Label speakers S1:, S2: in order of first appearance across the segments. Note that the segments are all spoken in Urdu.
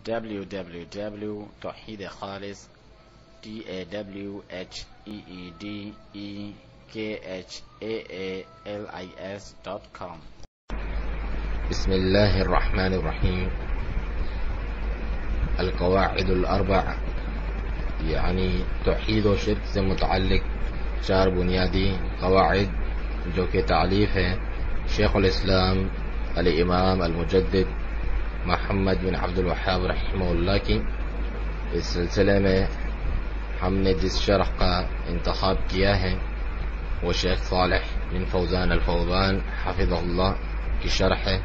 S1: www.tawheedkhalis tawheedekhalis.com.
S2: بسم الله الرحمن الرحیم. القواعد الاربع یعنی توحید و شرک سے متعلق 4 بنیادی قواعد جو کہ تالیف ہے شیخ الاسلام الامام المجدد محمد بن عبد الوهاب رحمہ اللہ کی. اس سلسلے میں ہم نے جس شرح کا انتخاب کیا ہے وہ شیخ صالح بن فوزان الفوزان حفظہ اللہ کی شرح ہے.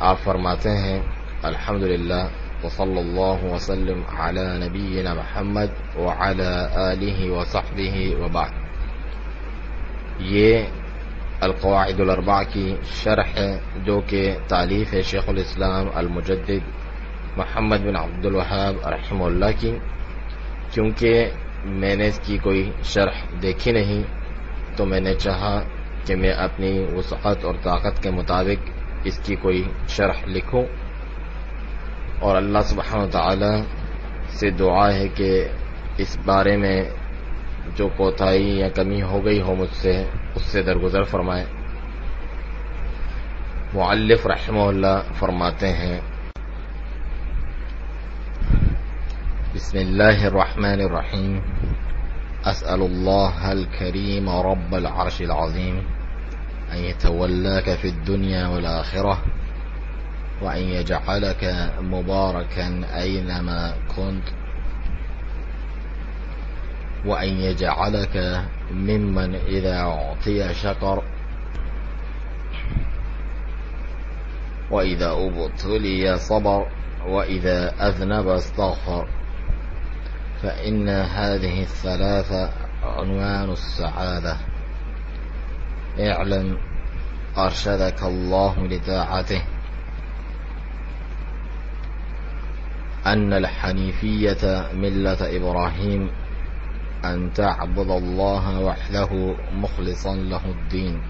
S2: آپ فرماتے ہیں الحمدللہ وصلی اللہ وسلم علی نبینا محمد وعلی آلہ وصحبہ وبعد. یہ القواعد الاربع کی شرح ہے جو کہ تالیف ہے شیخ الاسلام المجدد محمد بن عبد الوهاب رحمہ اللہ کی. کیونکہ میں نے اس کی کوئی شرح دیکھی نہیں تو میں نے چاہا کہ میں اپنی وسعت اور طاقت کے مطابق اس کی کوئی شرح لکھوں، اور اللہ سبحانہ وتعالی سے دعا ہے کہ اس بارے میں جو کوتاہی یا کمی ہو گئی ہو مجھ سے اس سے درگزر فرمائے. مؤلف رحمہ اللہ فرماتے ہیں بسم اللہ الرحمن الرحیم. اسأل اللہ الکریم رب العرش العظیم ان يتولاك في الدنيا والآخرة وأن يجعلك مباركا أينما كنت وأن يجعلك ممن إذا أعطي شكر وإذا ابتلي صبر وإذا أذنب استغفر فإن هذه الثلاثة عنوان السعادة. اعلم أرشدك الله لطاعته أن الحنيفية ملة إبراهيم أن تعبد الله وحده مخلصا له الدين،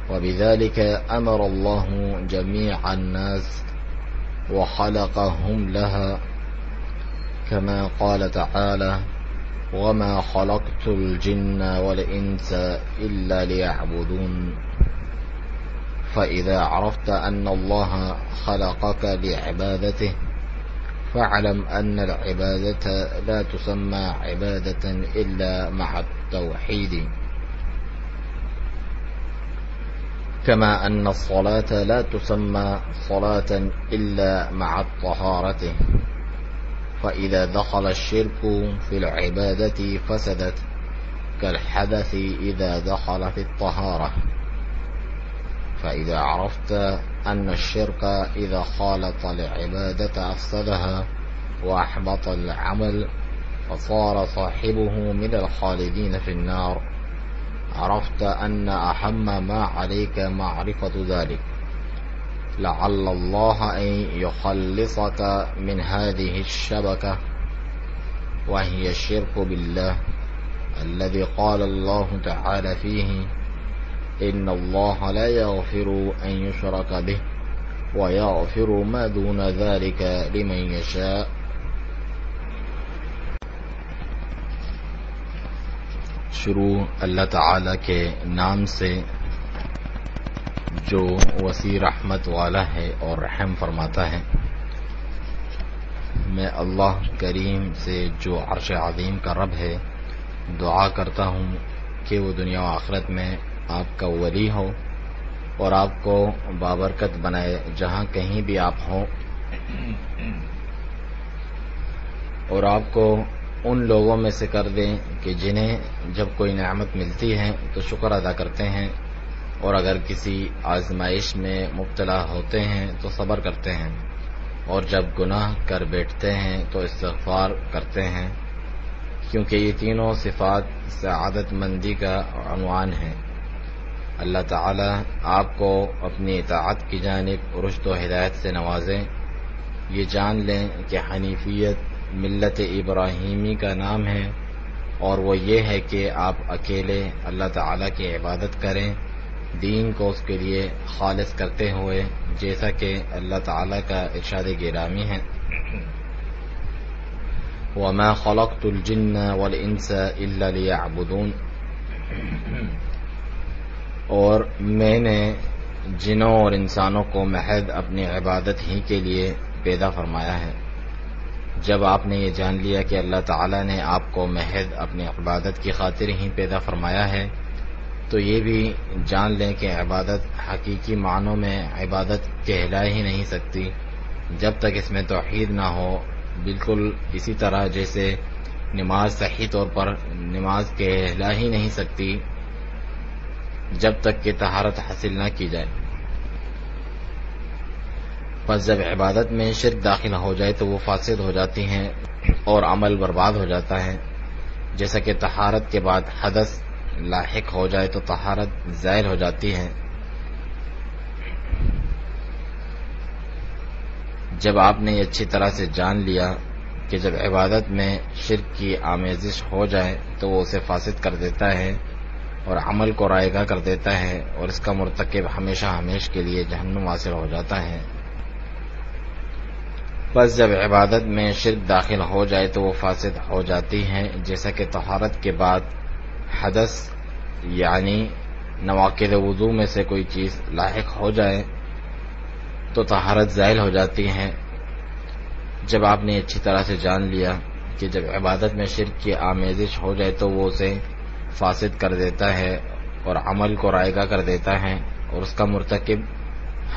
S2: وبذلك أمر الله جميع الناس وخلقهم لها كما قال تعالى وما خلقت الجن والإنس إلا ليعبدون. فإذا عرفت أن الله خلقك لعبادته فاعلم أن العبادة لا تسمى عبادة إلا مع التوحيد، كما أن الصلاة لا تسمى صلاة إلا مع الطهارة. فإذا دخل الشرك في العبادة فسدت كالحدث إذا دخل في الطهارة. فإذا عرفت أن الشرك إذا خالط العبادة أفسدها وأحبط العمل فصار صاحبه من الخالدين في النار، عرفت أن أهم ما عليك معرفة ذلك، لعل الله أن يخلصك من هذه الشبكة وهي الشرك بالله الذي قال الله تعالى فيه إن الله لا يغفر أن يشرك به ويغفر ما دون ذلك لمن يشاء. شروع اللہ تعالی کے نام سے جو وسیع رحمت والا ہے اور رحم فرماتا ہے. میں اللہ کریم سے جو عرش عظیم کا رب ہے دعا کرتا ہوں کہ وہ دنیا و آخرت میں آپ کا ولی ہو اور آپ کو بابرکت بنائے جہاں کہیں بھی آپ ہوں، اور آپ کو ان لوگوں میں سے کر دیں کہ جنہیں جب کوئی نعمت ملتی ہے تو شکر ادا کرتے ہیں، اور اگر کسی آزمائش میں مبتلا ہوتے ہیں تو صبر کرتے ہیں، اور جب گناہ کر بیٹھتے ہیں تو استغفار کرتے ہیں، کیونکہ یہ تینوں صفات سعادت مندی کا عنوان ہیں. اللہ تعالی آپ کو اپنی اطاعت کی جانب رشد و ہدایت سے نوازیں. یہ جان لیں کہ حنیفیت ملت ابراہیمی کا نام ہے، اور وہ یہ ہے کہ آپ اکیلے اللہ تعالی کی عبادت کریں دین کو اس کے لیے خالص کرتے ہوئے، جیسا کہ اللہ تعالی کا ارشاد گرامی ہے، وَمَا خَلَقْتُ الْجِنَّ وَالْإِنسَ إِلَّا لِيَعْبُدُونَ، اور میں نے جنوں اور انسانوں کو محض اپنی عبادت ہی کے لیے پیدا فرمایا ہے۔ جب آپ نے یہ جان لیا کہ اللہ تعالیٰ نے آپ کو محض اپنی عبادت کی خاطر ہی پیدا فرمایا ہے، تو یہ بھی جان لیں کہ عبادت حقیقی معنوں میں عبادت کہلا ہی نہیں سکتی جب تک اس میں توحید نہ ہو، بالکل اسی طرح جیسے نماز صحیح طور پر نماز کہلا ہی نہیں سکتی جب تک کہ طہارت حاصل نہ کی جائے۔ پس جب عبادت میں شرک داخل ہو جائے تو وہ فاسد ہو جاتی ہیں اور عمل برباد ہو جاتا ہے، جیسا کہ طہارت کے بعد حدث لاحق ہو جائے تو طہارت زائل ہو جاتی ہے۔ جب آپ نے اچھی طرح سے جان لیا کہ جب عبادت میں شرک کی آمیزش ہو جائے تو وہ اسے فاسد کر دیتا ہے اور عمل کو رائگاں کر دیتا ہے، اور اس کا مرتکب ہمیشہ ہمیش کے لیے جہنم واصل ہو جاتا ہے۔ بس جب عبادت میں شرک داخل ہو جائے تو وہ فاسد ہو جاتی ہے، جیسا کہ طہارت کے بعد حدث یعنی نواقض وضو میں سے کوئی چیز لاحق ہو جائے تو طہارت زائل ہو جاتی ہے۔ جب آپ نے اچھی طرح سے جان لیا کہ جب عبادت میں شرک کی آمیزش ہو جائے تو وہ اسے فاسد کر دیتا ہے اور عمل کو رائگاں کر دیتا ہے، اور اس کا مرتکب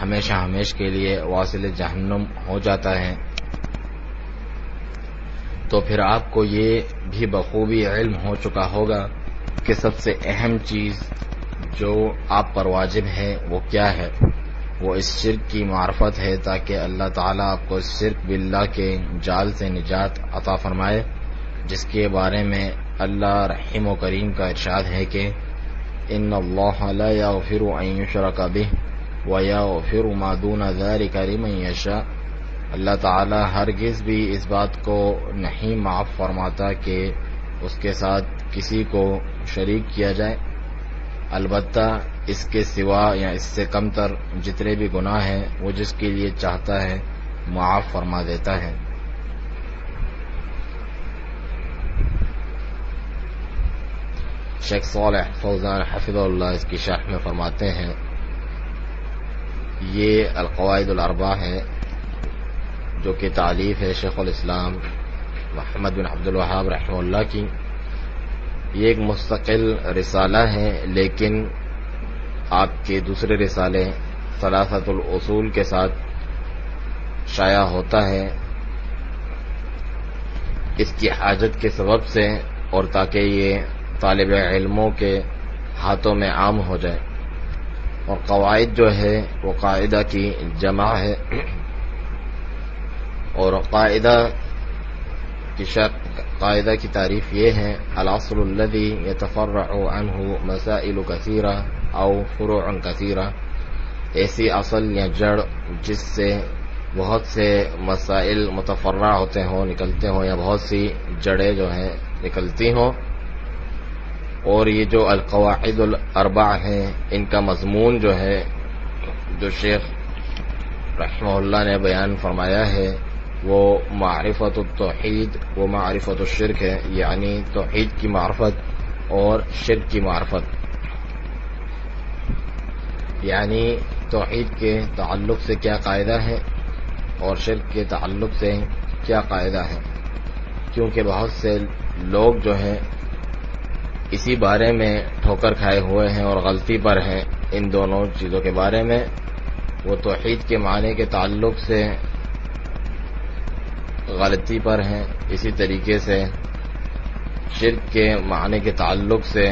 S2: ہمیشہ ہمیش کے لیے واصل جہنم ہو جاتا ہے، تو پھر آپ کو یہ بھی بخوبی علم ہو چکا ہوگا کہ سب سے اہم چیز جو آپ پر واجب ہے وہ کیا ہے، وہ اس شرک کی معرفت ہے، تاکہ اللہ تعالیٰ آپ کو اس شرک باللہ کے جال سے نجات عطا فرمائے، جس کے بارے میں اللہ رحیم و کریم کا ارشاد ہے کہ ان اللہ لا یغفر ان یشرک بہ ویغفر ما دون ذلک لمن یشاء، اللہ تعالی ہرگز بھی اس بات کو نہیں معاف فرماتا کہ اس کے ساتھ کسی کو شریک کیا جائے، البتہ اس کے سوا یا اس سے کم تر جتنے بھی گناہ ہیں وہ جس کے لیے چاہتا ہے معاف فرما دیتا ہے۔ شیخ صالح فوزان حفظہ اللہ اس کی شرح میں فرماتے ہیں، یہ القواعد الاربع ہے جو کہ تالیف ہے شیخ الاسلام محمد بن عبد الوہاب رحمہ اللہ کی۔ یہ ایک مستقل رسالہ ہے، لیکن آپ کے دوسرے رسالے ثلاثۃ الاصول کے ساتھ شائع ہوتا ہے، اس کی حاجت کے سبب سے اور تاکہ یہ طالب علموں کے ہاتھوں میں عام ہو جائے، اور قواعد جو ہے وہ قاعدہ کی جمع ہے، اور قاعدہ کی تعریف یہ ہے الاصل الذي يتفرع عنه مسائل كثيرة او فروع كثيرة، ایسی اصل یا جڑ جس سے بہت سے مسائل متفرع ہوتے ہوں، نکلتے ہوں، یا بہت سی جڑیں جو ہیں نکلتی ہوں، اور یہ جو القواعد الاربع ہیں ان کا مضمون جو ہے جو شیخ رحمہ اللہ نے بیان فرمایا ہے وہ معرفت التوحید و معرفت الشرک ہے، یعنی توحید کی معرفت اور شرک کی معرفت، یعنی توحید کے تعلق سے کیا قاعدہ ہے اور شرک کے تعلق سے کیا قاعدہ ہے، کیونکہ بہت سے لوگ جو ہیں اسی بارے میں ٹھوکر کھائے ہوئے ہیں اور غلطی پر ہیں ان دونوں چیزوں کے بارے میں۔ وہ توحید کے معنی کے تعلق سے غلطی پر ہیں، اسی طریقے سے شرک کے معنی کے تعلق سے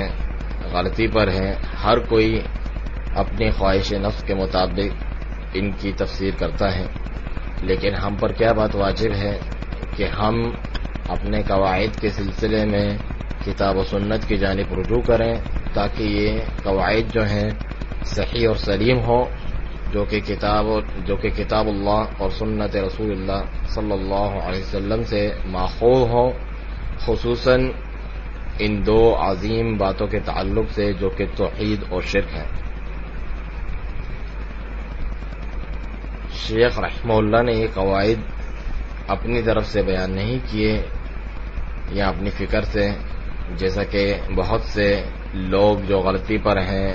S2: غلطی پر ہیں۔ ہر کوئی اپنی خواہش نفس کے مطابق ان کی تفسیر کرتا ہے، لیکن ہم پر کیا بات واجب ہے کہ ہم اپنے قواعد کے سلسلے میں کتاب و سنت کی جانب رجوع کریں، تاکہ یہ قواعد جو ہیں صحیح اور سلیم ہوں، جو کہ کتاب اللہ اور سنت رسول اللہ صلی اللہ علیہ وسلم سے ماخوذ ہوں، خصوصاً ان دو عظیم باتوں کے تعلق سے جو کہ توحید اور شرک ہیں۔ شیخ رحمہ اللہ نے یہ قواعد اپنی طرف سے بیان نہیں کیے یا اپنی فکر سے، جیسا کہ بہت سے لوگ جو غلطی پر ہیں،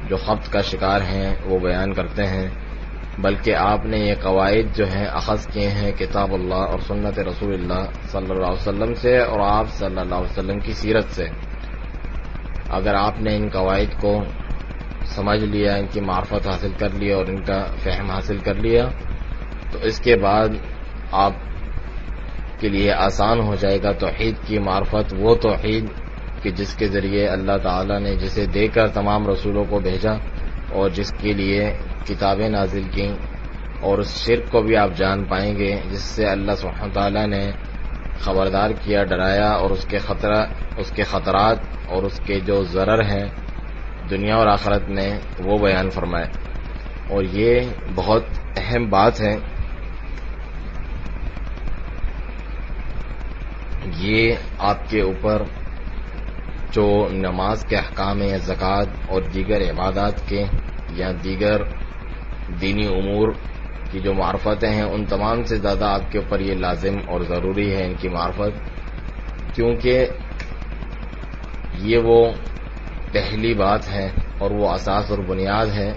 S2: جو خبط کا شکار ہیں، وہ بیان کرتے ہیں، بلکہ آپ نے یہ قواعد جو ہیں اخذ کیے ہیں کتاب اللہ اور سنت رسول اللہ صلی اللہ علیہ وسلم سے اور آپ صلی اللہ علیہ وسلم کی سیرت سے۔ اگر آپ نے ان قواعد کو سمجھ لیا، ان کی معرفت حاصل کر لیا اور ان کا فہم حاصل کر لیا، تو اس کے بعد آپ کے لیے آسان ہو جائے گا توحید کی معرفت، وہ توحید کہ جس کے ذریعے اللہ تعالیٰ نے جسے دے کر تمام رسولوں کو بھیجا اور جس کے لیے کتابیں نازل کیں، اور اس شرک کو بھی آپ جان پائیں گے جس سے اللہ سبحانہ تعالیٰ نے خبردار کیا، ڈرایا، اور اس کے خطرات اور اس کے جو ضرر ہیں دنیا اور آخرت میں وہ بیان فرمائے۔ اور یہ بہت اہم بات ہے، یہ آپ کے اوپر جو نماز کے احکام یا زکوٰۃ اور دیگر عبادات کے یا دیگر دینی امور کی جو معرفتیں ہیں، ان تمام سے زیادہ آپ کے اوپر یہ لازم اور ضروری ہے ان کی معرفت، کیونکہ یہ وہ پہلی بات ہے اور وہ اساس اور بنیاد ہے،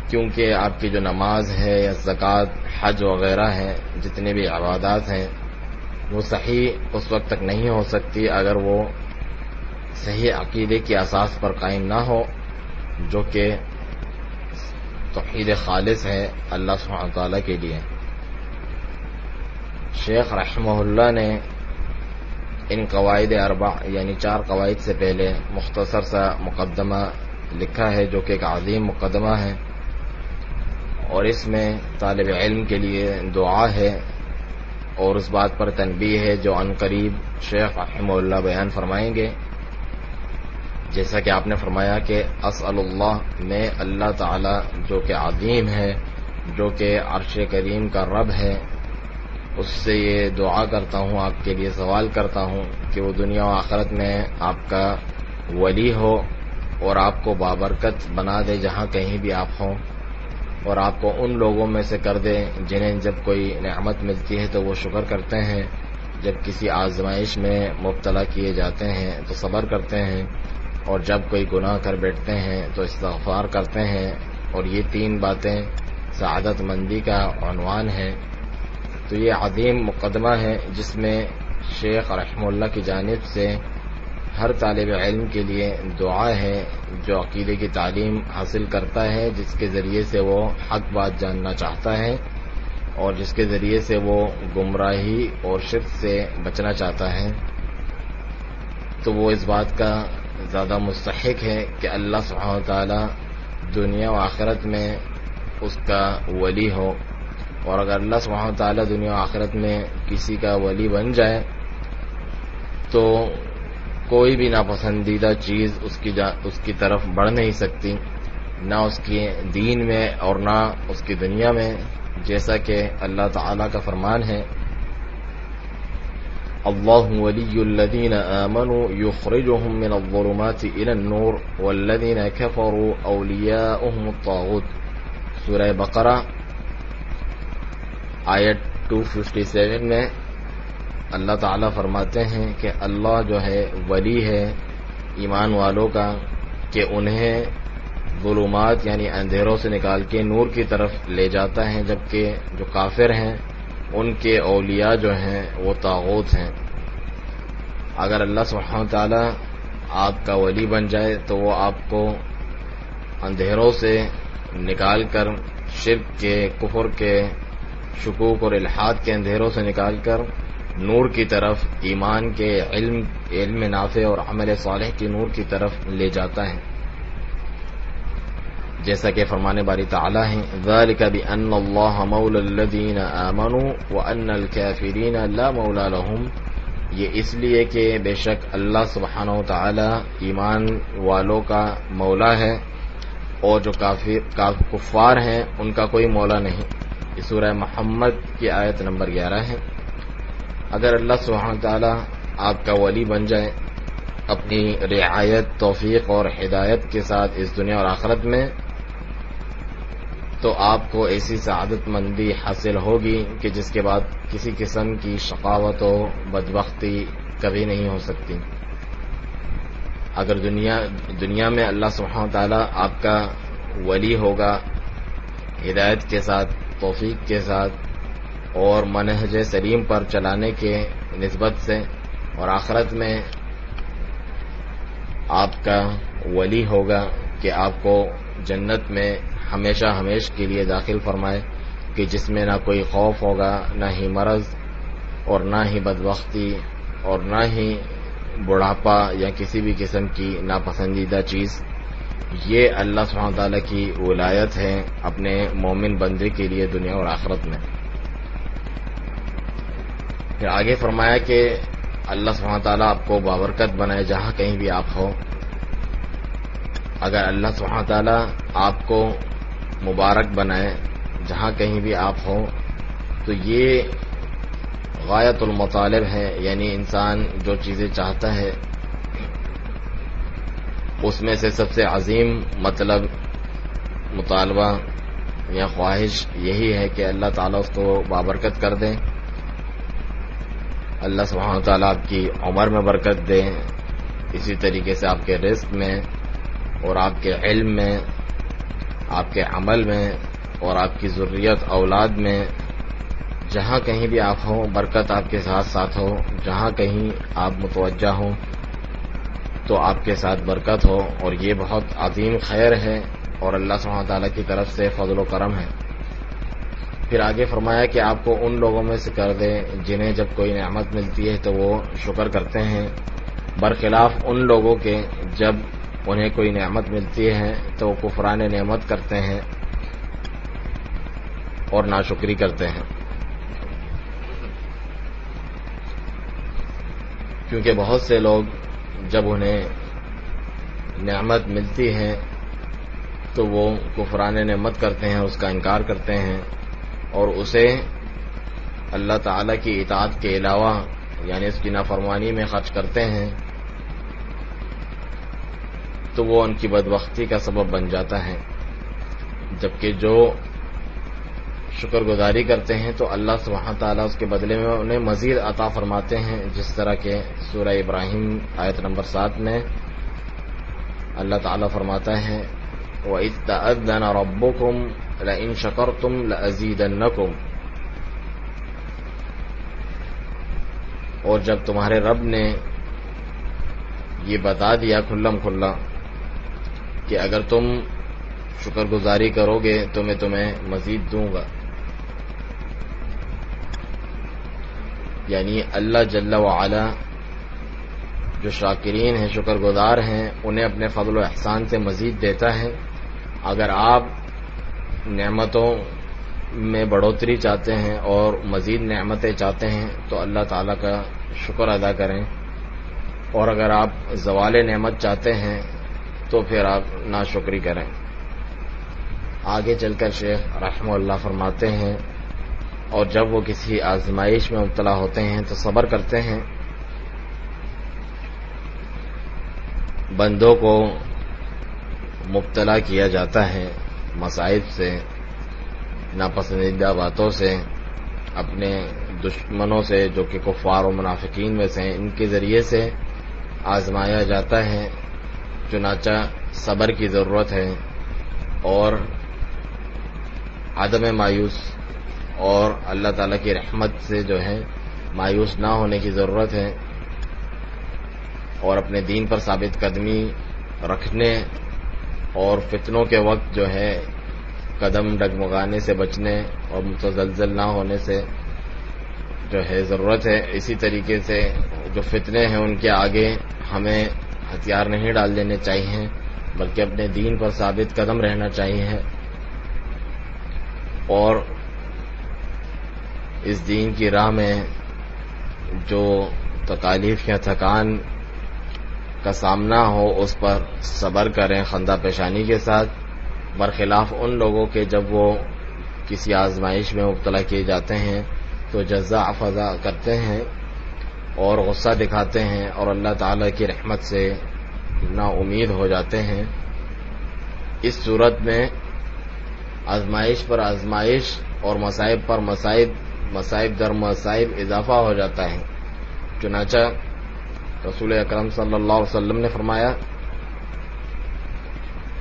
S2: کیونکہ آپ کی جو نماز ہے یا زکوٰۃ، حج وغیرہ ہیں، جتنے بھی عبادات ہیں، وہ صحیح اس وقت تک نہیں ہو سکتی اگر وہ صحیح عقیدے کی اساس پر قائم نہ ہو، جو کہ توحید خالص ہے اللہ سبحانہ تعالیٰ کے لیے۔ شیخ رحمہ اللہ نے ان قواعد اربع یعنی 4 قواعد سے پہلے مختصر سا مقدمہ لکھا ہے، جو کہ ایک عظیم مقدمہ ہے، اور اس میں طالب علم کے لیے دعا ہے اور اس بات پر تنبیہ ہے جو عن قریب شیخ رحمہ اللہ بیان فرمائیں گے۔ جیسا کہ آپ نے فرمایا کہ اسأل اللہ، میں اللہ تعالی جو کہ عظیم ہے، جو کہ عرش کریم کا رب ہے، اس سے یہ دعا کرتا ہوں، آپ کے لیے سوال کرتا ہوں کہ وہ دنیا و آخرت میں آپ کا ولی ہو اور آپ کو بابرکت بنا دے جہاں کہیں بھی آپ ہوں، اور آپ کو ان لوگوں میں سے کر دے جنہیں جب کوئی نعمت ملتی ہے تو وہ شکر کرتے ہیں، جب کسی آزمائش میں مبتلا کیے جاتے ہیں تو صبر کرتے ہیں، اور جب کوئی گناہ کر بیٹھتے ہیں تو استغفار کرتے ہیں، اور یہ 3 باتیں سعادت مندی کا عنوان ہے۔ تو یہ عظیم مقدمہ ہے جس میں شیخ رحمہ اللہ کی جانب سے ہر طالب علم کے لیے دعا ہے جو عقیدے کی تعلیم حاصل کرتا ہے، جس کے ذریعے سے وہ حق بات جاننا چاہتا ہے اور جس کے ذریعے سے وہ گمراہی اور شرک سے بچنا چاہتا ہے، تو وہ اس بات کا زیادہ مستحق ہے کہ اللہ سبحانہ وتعالی دنیا و آخرت میں اس کا ولی ہو۔ اور اگر اللہ سبحانہ وتعالی دنیا و آخرت میں کسی کا ولی بن جائے تو کوئی بھی ناپسندیدہ چیز اس کی طرف بڑھ نہیں سکتی، نہ اس کی دین میں اور نہ اس کی دنیا میں، جیسا کہ اللہ تعالی کا فرمان ہے، اللہ ولی الذین آمنوا یخرجهم من الظلمات الى النور والذین کفروا اولیاؤهم الطاغوت۔ سورہ بقرہ آیت 257 میں اللہ تعالیٰ فرماتے ہیں کہ اللہ جو ہے ولی ہے ایمان والوں کا، کہ انہیں ظلمات یعنی اندھیروں سے نکال کے نور کی طرف لے جاتا ہے، جبکہ جو کافر ہیں ان کے اولیاء جو ہیں وہ طاغوت ہیں۔ اگر اللہ سبحانہ وتعالی آپ کا ولی بن جائے تو وہ آپ کو اندھیروں سے نکال کر، شرک کے، کفر کے، شکوک اور الحاد کے اندھیروں سے نکال کر نور کی طرف، ایمان کے، علم نافع اور عمل صالح کی نور کی طرف لے جاتا ہے، جیسا کہ فرمان باری تعالی ہے، ذَلِكَ بِأَنَّ اللَّهَ مَوْلَى الَّذِينَ آمَنُوا وَأَنَّ الْكَافِرِينَ لَا مَوْلَى لَهُمْ۔ یہ اس لیے کہ بے شک اللہ سبحانہ و تعالی ایمان والوں کا مولا ہے، اور جو کفار ہیں ان کا کوئی مولا نہیں۔ یہ سورہ محمد کی آیت نمبر 11 ہے۔ اگر اللہ سبحانہ و تعالی آپ کا ولی بن جائے اپنی رعایت، توفیق اور ہدایت کے ساتھ اس دنیا اور آخرت میں، تو آپ کو ایسی سعادت مندی حاصل ہوگی کہ جس کے بعد کسی قسم کی شقاوت و بدبختی کبھی نہیں ہو سکتی. اگر دنیا میں اللہ سبحانہ و تعالیٰ آپ کا ولی ہوگا ہدایت کے ساتھ، توفیق کے ساتھ اور منہج سلیم پر چلانے کے نسبت سے، اور آخرت میں آپ کا ولی ہوگا کہ آپ کو جنت میں ہمیشہ ہمیش کے لیے داخل فرمائے، کہ جس میں نہ کوئی خوف ہوگا، نہ ہی مرض اور نہ ہی بدبختی اور نہ ہی بڑھاپا یا کسی بھی قسم کی ناپسندیدہ چیز. یہ اللہ سبحانہ تعالیٰ کی ولایت ہے اپنے مومن بندے کے لیے دنیا اور آخرت میں. پھر آگے فرمایا کہ اللہ سبحانہ تعالیٰ آپ کو بابرکت بنائے جہاں کہیں بھی آپ ہو. اگر اللہ سبحانہ تعالیٰ آپ کو مبارک بنائے جہاں کہیں بھی آپ ہو تو یہ غایت المطالب ہے، یعنی انسان جو چیزیں چاہتا ہے اس میں سے سب سے عظیم مطلب، مطالبہ یا خواہش یہی ہے کہ اللہ تعالیٰ اس کو بابرکت کر دیں. اللہ سبحانہ تعالیٰ آپ کی عمر میں برکت دے، اسی طریقے سے آپ کے رزق میں اور آپ کے علم میں، آپ کے عمل میں اور آپ کی ذریت اولاد میں، جہاں کہیں بھی آپ ہوں برکت آپ کے ساتھ ساتھ ہو. جہاں کہیں آپ متوجہ ہوں تو آپ کے ساتھ برکت ہو، اور یہ بہت عظیم خیر ہے اور اللہ سبحانہ تعالیٰ کی طرف سے فضل و کرم ہے. پھر آگے فرمایا کہ آپ کو ان لوگوں میں سے کر دے جنہیں جب کوئی نعمت ملتی ہے تو وہ شکر کرتے ہیں، برخلاف ان لوگوں کے جب انہیں کوئی نعمت ملتی ہے تو وہ کفران نعمت کرتے ہیں اور ناشکری کرتے ہیں. کیونکہ بہت سے لوگ جب انہیں نعمت ملتی ہے تو وہ کفران نعمت کرتے ہیں، اس کا انکار کرتے ہیں اور اسے اللہ تعالی کی اطاعت کے علاوہ یعنی اس کی نافرمانی میں خرچ کرتے ہیں، تو وہ ان کی بدبختی کا سبب بن جاتا ہے. جبکہ جو شکر گزاری کرتے ہیں تو اللہ سبحانہ تعالیٰ اس کے بدلے میں انہیں مزید عطا فرماتے ہیں، جس طرح کہ سورہ ابراہیم آیت نمبر 7 میں اللہ تعالیٰ فرماتا ہے وَإِذْ تَأَذَّنَ رَبُّكُمْ لَئِن شَكَرْتُمْ لَأَزِيدَنَّكُمْ. اور جب تمہارے رب نے یہ بتا دیا کھلم کھلا کہ اگر تم شکر گزاری کرو گے تو میں تمہیں مزید دوں گا، یعنی اللہ جل وعلا جو شاکرین ہیں، شکر گزار ہیں، انہیں اپنے فضل و احسان سے مزید دیتا ہے. اگر آپ نعمتوں میں بڑھوتری چاہتے ہیں اور مزید نعمتیں چاہتے ہیں تو اللہ تعالیٰ کا شکر ادا کریں، اور اگر آپ زوال نعمت چاہتے ہیں تو پھر آپ ناشکری کریں. آگے چل کر شیخ رحمہ اللہ فرماتے ہیں اور جب وہ کسی آزمائش میں مبتلا ہوتے ہیں تو صبر کرتے ہیں. بندوں کو مبتلا کیا جاتا ہے مصائب سے، ناپسندیدہ باتوں سے، اپنے دشمنوں سے جو کہ کفار و منافقین میں سے ہیں، ان کے ذریعے سے آزمایا جاتا ہے. چنانچہ صبر کی ضرورت ہے اور عدم مایوس اور اللہ تعالیٰ کی رحمت سے جو ہے مایوس نہ ہونے کی ضرورت ہے، اور اپنے دین پر ثابت قدمی رکھنے اور فتنوں کے وقت جو ہے قدم ڈگمگانے سے بچنے اور متزلزل نہ ہونے سے جو ہے ضرورت ہے. اسی طریقے سے جو فتنے ہیں ان کے آگے ہمیں ہتھیار نہیں ڈال دینے چاہیے، بلکہ اپنے دین پر ثابت قدم رہنا چاہیے اور اس دین کی راہ میں جو تکالیف یا تھکان کا سامنا ہو اس پر صبر کریں خندہ پیشانی کے ساتھ، برخلاف ان لوگوں کے جب وہ کسی آزمائش میں مبتلا کیے جاتے ہیں تو جزا فضا کرتے ہیں اور غصہ دکھاتے ہیں اور اللہ تعالی کی رحمت سے نا امید ہو جاتے ہیں. اس صورت میں آزمائش پر آزمائش اور مصائب پر مصائب، مصائب در مصائب اضافہ ہو جاتا ہے۔ چنانچہ رسول اکرم صلی اللہ علیہ وسلم نے فرمایا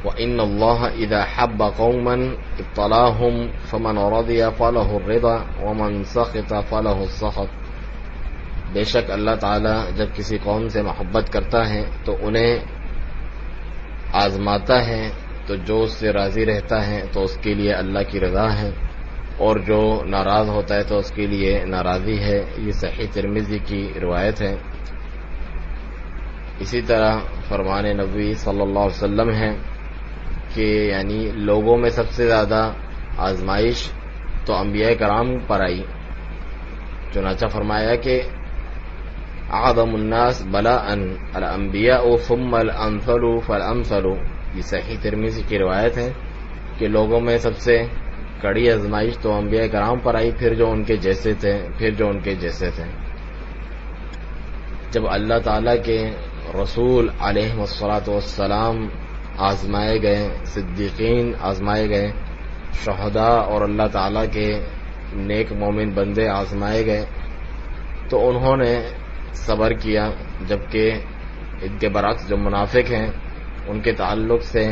S2: وَإِنَّ اللَّهَ إِذَا حَبَّ قَوْمًا ابْتَلَاهُمْ فَمَنْ رَضِيَ فَلَهُ الرِّضَى وَمَنْ سَخِطَ فَلَهُ السَّخَطُ۔ بے شک اللہ تعالی جب کسی قوم سے محبت کرتا ہے تو انہیں آزماتا ہے، تو جو اس سے راضی رہتا ہے تو اس کے لیے اللہ کی رضا ہے، اور جو ناراض ہوتا ہے تو اس کے لیے ناراضی ہے۔ یہ صحیح ترمذی کی روایت ہے۔ اسی طرح فرمان نبوی صلی اللہ علیہ وسلم ہے کہ یعنی لوگوں میں سب سے زیادہ آزمائش تو انبیاء کرام پر آئی۔ چنانچہ فرمایا کہ اعظم الناس بلاء الانبیاء ثم الامثل فالامثل۔ یہ صحیح ترمذی کی روایت ہے کہ لوگوں میں سب سے کڑی آزمائش تو انبیاء کرام پر آئی، پھر جو ان کے جیسے تھے، پھر جو ان کے جیسے تھے۔ جب اللہ تعالیٰ کے رسول علیہ الصلاۃ والسلام آزمائے گئے، صدیقین آزمائے گئے، شہداء اور اللہ تعالیٰ کے نیک مومن بندے آزمائے گئے تو انہوں نے صبر کیا، جبکہ ان کے برعکس جو منافق ہیں ان کے تعلق سے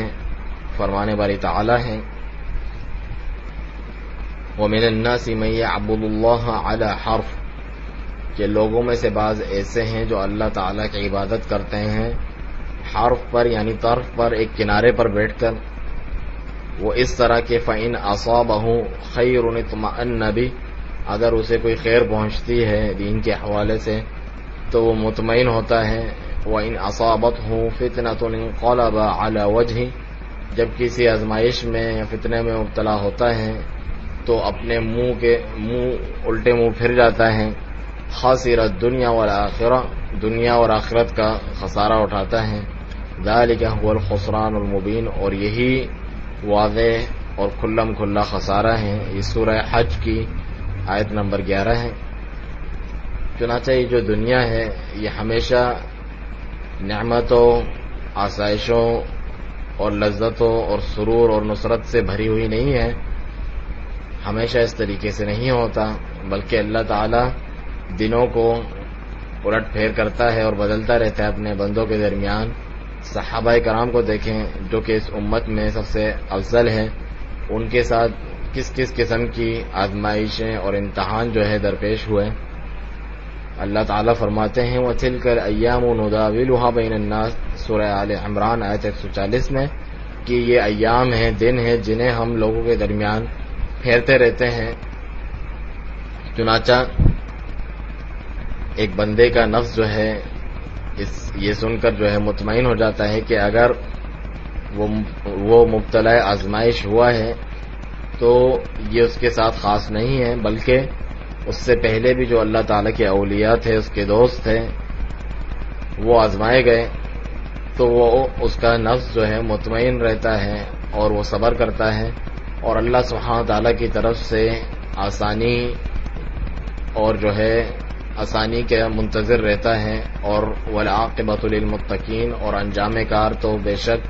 S2: فرمان باری تعالیٰ ہیں وَمِنَ النَّاسِ مَن يَعْبُدُ اللَّهَ عَلَى حَرْفٍ، کہ لوگوں میں سے بعض ایسے ہیں جو اللہ تعالیٰ کی عبادت کرتے ہیں حرف پر یعنی طرف پر، ایک کنارے پر بیٹھ کر۔ وہ اس طرح کہ فَإِنْ أَصَابَهُ خَيْرٌ اطْمَأَنَّ بِهِ، اگر اسے کوئی خیر پہنچتی ہے دین کے حوالے سے تو وہ مطمئن ہوتا ہے۔ وَإِنْ أَصَابَتْهُ فِتْنَةٌ انقلب عَلَى وَجْهِهِ، جب کسی آزمائش میں یا فتنے میں مبتلا ہوتا ہے تو اپنے منہ الٹے منہ پھر جاتا ہے۔ خاسر الدنیا والآخرہ، دنیا اور آخرت کا خسارہ اٹھاتا ہے۔ ذالک هو الخسران المبین، اور یہی واضح اور کھلم کھلا خسارہ ہے۔ یہ سورہ حج کی آیت نمبر 11 ہے۔ چنانچہ یہ جو دنیا ہے یہ ہمیشہ نعمتوں، آسائشوں اور لذتوں اور سرور اور نصرت سے بھری ہوئی نہیں ہے، ہمیشہ اس طریقے سے نہیں ہوتا، بلکہ اللہ تعالی دنوں کو الٹ پھیر کرتا ہے اور بدلتا رہتا ہے اپنے بندوں کے درمیان۔ صحابہ کرام کو دیکھیں جو کہ اس امت میں سب سے افضل ہیں، ان کے ساتھ کس کس قسم کی آزمائشیں اور امتحان جو ہے درپیش ہوئے۔ اللہ تعالیٰ فرماتے ہیں وَتِلْكَ الْأَيَّامُ نُدَاوِلُهَا بَيْنَ النَّاسِ، سورہ آل عمران آیت 140 میں، کہ یہ ایام ہیں، دن ہیں جنہیں ہم لوگوں کے درمیان پھیرتے رہتے ہیں۔ چنانچہ ایک بندے کا نفس جو ہے یہ سن کر جو ہے مطمئن ہو جاتا ہے کہ اگر وہ مبتلا آزمائش ہوا ہے تو یہ اس کے ساتھ خاص نہیں ہے، بلکہ اس سے پہلے بھی جو اللہ تعالیٰ کے اولیاء تھے، اس کے دوست تھے، وہ آزمائے گئے تو وہ اس کا نفس جو ہے مطمئن رہتا ہے اور وہ صبر کرتا ہے، اور اللہ سبحانہ تعالیٰ کی طرف سے آسانی اور جو ہے آسانی کے منتظر رہتا ہے۔ اور والعاقبۃ للمتقین، اور انجام کار تو بے شک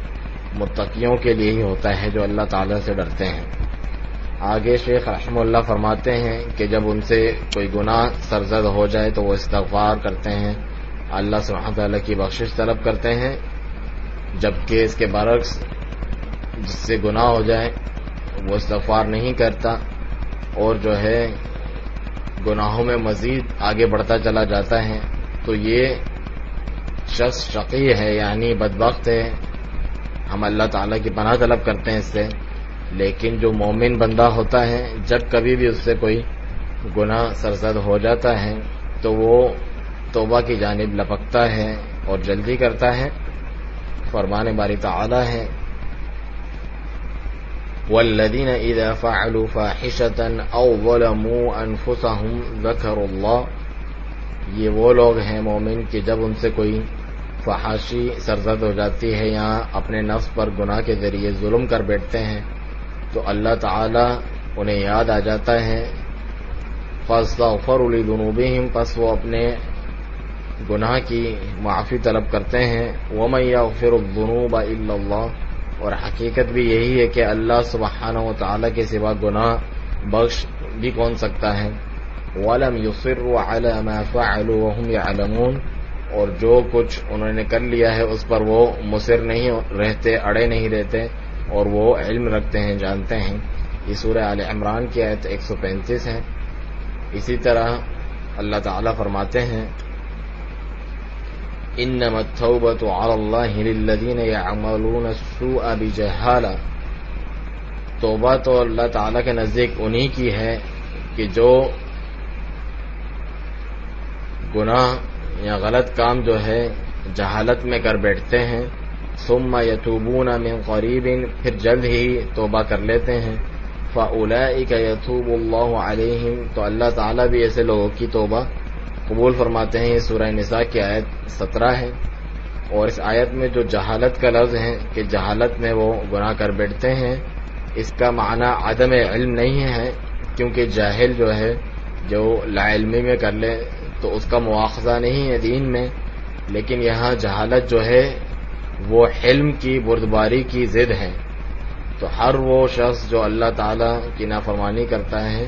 S2: متقیوں کے لیے ہی ہوتا ہے جو اللہ تعالیٰ سے ڈرتے ہیں۔ آگے شیخ رحمہ اللہ فرماتے ہیں کہ جب ان سے کوئی گناہ سرزد ہو جائے تو وہ استغفار کرتے ہیں، اللہ سبحانہ تعالیٰ کی بخشش طلب کرتے ہیں، جبکہ اس کے برعکس جس سے گناہ ہو جائے وہ استغفار نہیں کرتا اور جو ہے گناہوں میں مزید آگے بڑھتا چلا جاتا ہے، تو یہ شخص شقی ہے یعنی بدبخت ہے۔ ہم اللہ تعالیٰ کی پناہ طلب کرتے ہیں اس سے، لیکن جو مومن بندہ ہوتا ہے جب کبھی بھی اس سے کوئی گناہ سرزد ہو جاتا ہے تو وہ توبہ کی جانب لپکتا ہے اور جلدی کرتا ہے۔ فرمان باری تعالی ہے والذین اذا فعلوا فاحشة او ظلموا انفسهم ذکروا اللہ، یہ وہ لوگ ہیں مومن کہ جب ان سے کوئی فحاشی سرزد ہو جاتی ہے یا اپنے نفس پر گناہ کے ذریعے ظلم کر بیٹھتے ہیں تو اللہ تعالی انہیں یاد آ جاتا ہے، فاستغفروا لذنوبہم، پس وہ اپنے گناہ کی معافی طلب کرتے ہیں، ومن یغفر الذنوب الا اللہ، اور حقیقت بھی یہی ہے کہ اللہ سبحانہ و تعالیٰ کے سوا گناہ بخش بھی کون سکتا ہے. وَلَمْ يُصِرُّوا عَلَى مَا فَعَلُوا وَهُمْ يَعْلَمُونَ، اور جو کچھ انہوں نے کر لیا ہے اس پر وہ مصر نہیں رہتے، اڑے نہیں رہتے، اور وہ علم رکھتے ہیں، جانتے ہیں. یہ سورہ آل عمران کی آیت 135 ہے. اسی طرح اللہ تعالیٰ فرماتے ہیں انما التوبۃ علی اللہ للذین یعملون السوء بجہالہ، توبہ تو اللہ تعالیٰ کے نزدیک انہی کی ہے کہ جو گناہ یا غلط کام جو ہے جہالت میں کر بیٹھتے ہیں، ثم یتوبون من قریب، پھر جلد ہی توبہ کر لیتے ہیں، فاولئک یتوب اللہ علیہم، تو اللہ تعالیٰ بھی ایسے لوگوں کی توبہ قبول فرماتے ہیں. یہ سورہ نساء کی آیت 17 ہے. اور اس آیت میں جو جہالت کا لفظ ہے کہ جہالت میں وہ گناہ کر بیٹھتے ہیں، اس کا معنی عدم علم نہیں ہے، کیونکہ جاہل جو ہے جو لا علمی میں کر لے تو اس کا مواخذہ نہیں ہے دین میں، لیکن یہاں جہالت جو ہے وہ حلم کی بردباری کی ضد ہے. تو ہر وہ شخص جو اللہ تعالیٰ کی نافرمانی کرتا ہے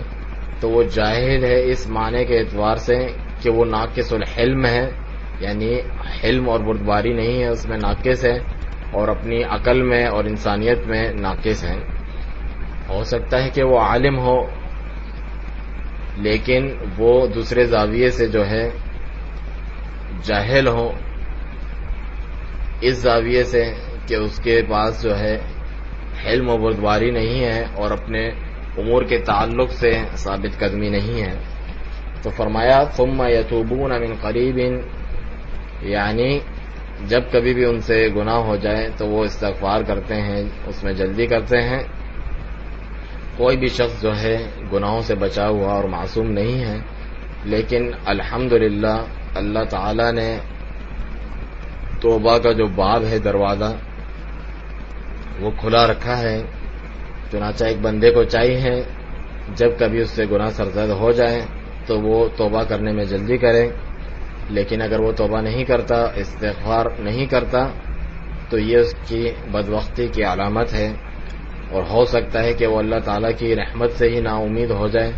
S2: تو وہ جاہل ہے اس معنی کے اعتبار سے کہ وہ ناقص الحلم ہے، یعنی حلم اور بردباری نہیں ہے، اس میں ناقص ہے، اور اپنی عقل میں اور انسانیت میں ناقص ہے. ہو سکتا ہے کہ وہ عالم ہو لیکن وہ دوسرے زاویے سے جو ہے جاہل ہو، اس زاویے سے کہ اس کے پاس جو ہے حلم و بردباری نہیں ہے اور اپنے امور کے تعلق سے ثابت قدمی نہیں ہے. تو فرمایا ثم یتوبون من قریب، یعنی جب کبھی بھی ان سے گناہ ہو جائے تو وہ استغفار کرتے ہیں، اس میں جلدی کرتے ہیں. کوئی بھی شخص جو ہے گناہوں سے بچا ہوا اور معصوم نہیں ہے، لیکن الحمدللہ اللہ تعالی نے توبہ کا جو باب ہے، دروازہ، وہ کھلا رکھا ہے. چنانچہ ایک بندے کو چاہیے جب کبھی اس سے گناہ سرزد ہو جائے تو وہ توبہ کرنے میں جلدی کرے، لیکن اگر وہ توبہ نہیں کرتا، استغفار نہیں کرتا، تو یہ اس کی بدبختی کی علامت ہے، اور ہو سکتا ہے کہ وہ اللہ تعالیٰ کی رحمت سے ہی نا امید ہو جائے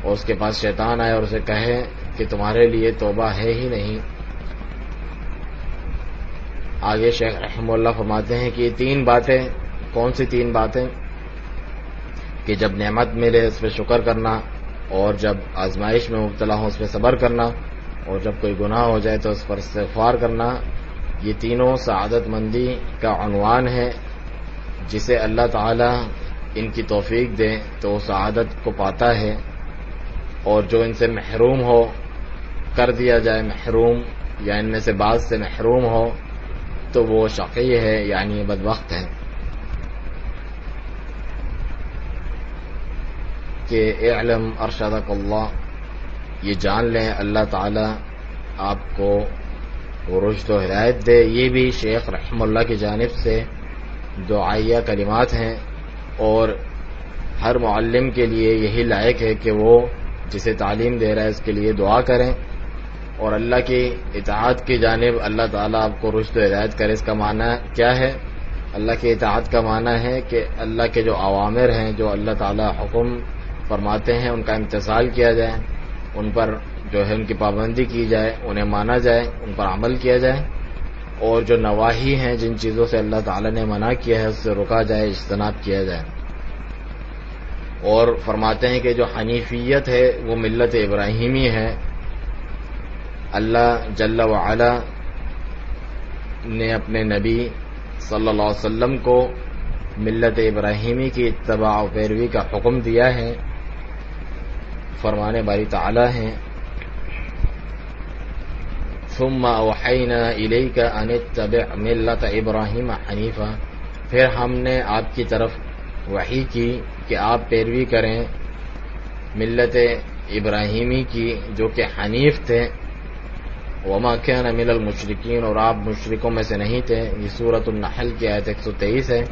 S2: اور اس کے پاس شیطان آئے اور اسے کہے کہ تمہارے لیے توبہ ہے ہی نہیں. آگے شیخ رحمہ اللہ فرماتے ہیں کہ یہ 3 باتیں، کون سی 3 باتیں؟ کہ جب نعمت ملے اس پہ شکر کرنا، اور جب آزمائش میں مبتلا ہو اس پہ صبر کرنا، اور جب کوئی گناہ ہو جائے تو اس پر استغفار کرنا. یہ تینوں سعادت مندی کا عنوان ہے. جسے اللہ تعالی ان کی توفیق دے تو وہ سعادت کو پاتا ہے، اور جو ان سے محروم ہو، کر دیا جائے محروم یا ان میں سے بعض سے محروم ہو تو وہ شقی ہے، یعنی بدبخت ہے. کہ اعلم ارشدک اللہ، یہ جان لیں اللہ تعالی آپ کو رشد و ہدایت دے. یہ بھی شیخ رحمہ اللہ کی جانب سے دعائیہ کلمات ہیں، اور ہر معلم کے لیے یہی لائق ہے کہ وہ جسے تعلیم دے رہا ہے اس کے لیے دعا کریں، اور اللہ کی اطاعت کی جانب اللہ تعالیٰ آپ کو رشد و ہدایت کرے. اس کا معنی کیا ہے؟ اللہ کی اطاعت کا معنی ہے کہ اللہ کے جو اوامر ہیں، جو اللہ تعالیٰ حکم فرماتے ہیں، ان کا امتثال کیا جائے، ان پر جو ہے ان کی پابندی کی جائے، انہیں مانا جائے، ان پر عمل کیا جائے، اور جو نواہی ہیں، جن چیزوں سے اللہ تعالیٰ نے منع کیا ہے، اس سے رکا جائے، اجتناب کیا جائے. اور فرماتے ہیں کہ جو حنیفیت ہے وہ ملت ابراہیمی ہے. اللہ جل وعلا نے اپنے نبی صلی اللہ علیہ وسلم کو ملت ابراہیمی کی اتباع و پیروی کا حکم دیا ہے. فرمانے باری تعالی ہیں ثم اوحینا الیک ان اتبع ملت ابراہیم حنیفا، پھر ہم نے آپ کی طرف وحی کی کہ آپ پیروی کریں ملت ابراہیمی کی جو کہ حنیف تھے. وما كان من المشرکین، اور آپ مشرکوں میں سے نہیں تھے. یہ سورۃ النحل کی آیت 123 ہے.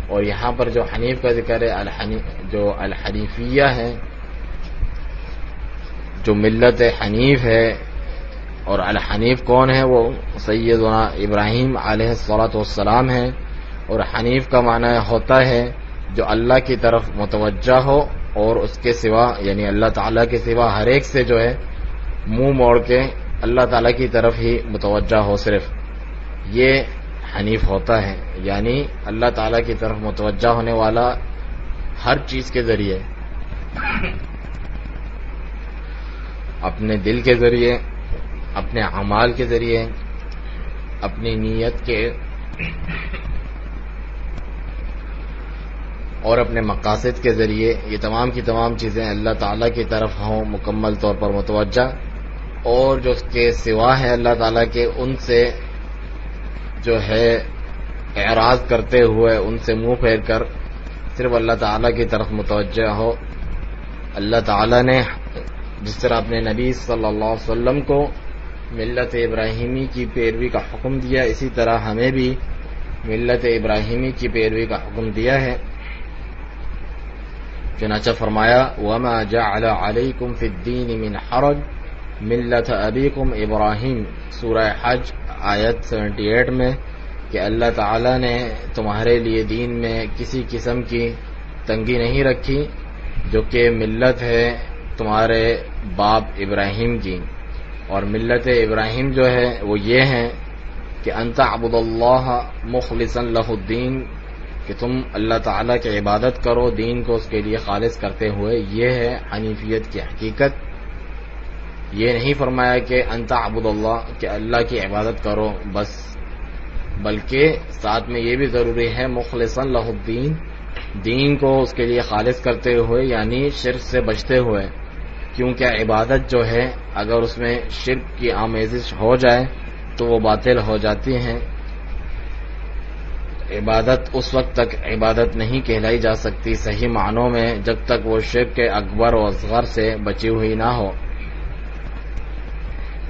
S2: اور یہاں پر جو حنیف کا ذکر ہے، جو الحنیفیہ ہے، جو ملت حنیف ہے. اور الحنیف کون ہے؟ وہ سیدنا ابراہیم علیہ الصلوۃ والسلام ہیں. اور حنیف کا معنی ہوتا ہے جو اللہ کی طرف متوجہ ہو اور اس کے سوا یعنی اللہ تعالیٰ کے سوا ہر ایک سے جو ہے منہ موڑ کے اللہ تعالیٰ کی طرف ہی متوجہ ہو صرف، یہ حنیف ہوتا ہے. یعنی اللہ تعالیٰ کی طرف متوجہ ہونے والا ہر چیز کے ذریعے، اپنے دل کے ذریعے، اپنے اعمال کے ذریعے، اپنی نیت کے اور اپنے مقاصد کے ذریعے، یہ تمام کی تمام چیزیں اللہ تعالیٰ کی طرف ہوں مکمل طور پر متوجہ، اور جو اس کے سوا ہے اللہ تعالیٰ کے ان سے جو ہے اعراض کرتے ہوئے، ان سے منہ پھیر کر صرف اللہ تعالیٰ کی طرف متوجہ ہو. اللہ تعالیٰ نے جس طرح اپنے نبی صلی اللہ علیہ وسلم کو ملت ابراہیمی کی پیروی کا حکم دیا، اسی طرح ہمیں بھی ملت ابراہیمی کی پیروی کا حکم دیا ہے. چنانچہ فرمایا وَمَا جَعَلَ عَلَيْكُمْ فِي الدِّينِ مِنْ حَرَجٍ مِلَّةَ أَبِيكُمْ ابراہیم، سورہ حج آیت 78 میں، کہ اللہ تعالیٰ نے تمہارے لیے دین میں کسی قسم کی تنگی نہیں رکھی، جو کہ ملت ہے تمہارے باپ ابراہیم کی. اور ملت ابراہیم جو ہے وہ یہ ہے کہ ان تعبد اللہ مخلصا لہ الدین، کہ تم اللہ تعالیٰ کی عبادت کرو دین کو اس کے لیے خالص کرتے ہوئے. یہ ہے حنیفیت کی حقیقت. یہ نہیں فرمایا کہ ان تعبد اللہ، کہ اللہ کی عبادت کرو بس، بلکہ ساتھ میں یہ بھی ضروری ہے مخلصا لہ الدین، دین کو اس کے لیے خالص کرتے ہوئے، یعنی شرک سے بچتے ہوئے. کیونکہ عبادت جو ہے اگر اس میں شرک کی آمیزش ہو جائے تو وہ باطل ہو جاتی ہیں. عبادت اس وقت تک عبادت نہیں کہلائی جا سکتی صحیح معنوں میں جب تک وہ شرک کے اکبر و اصغر سے بچی ہوئی نہ ہو.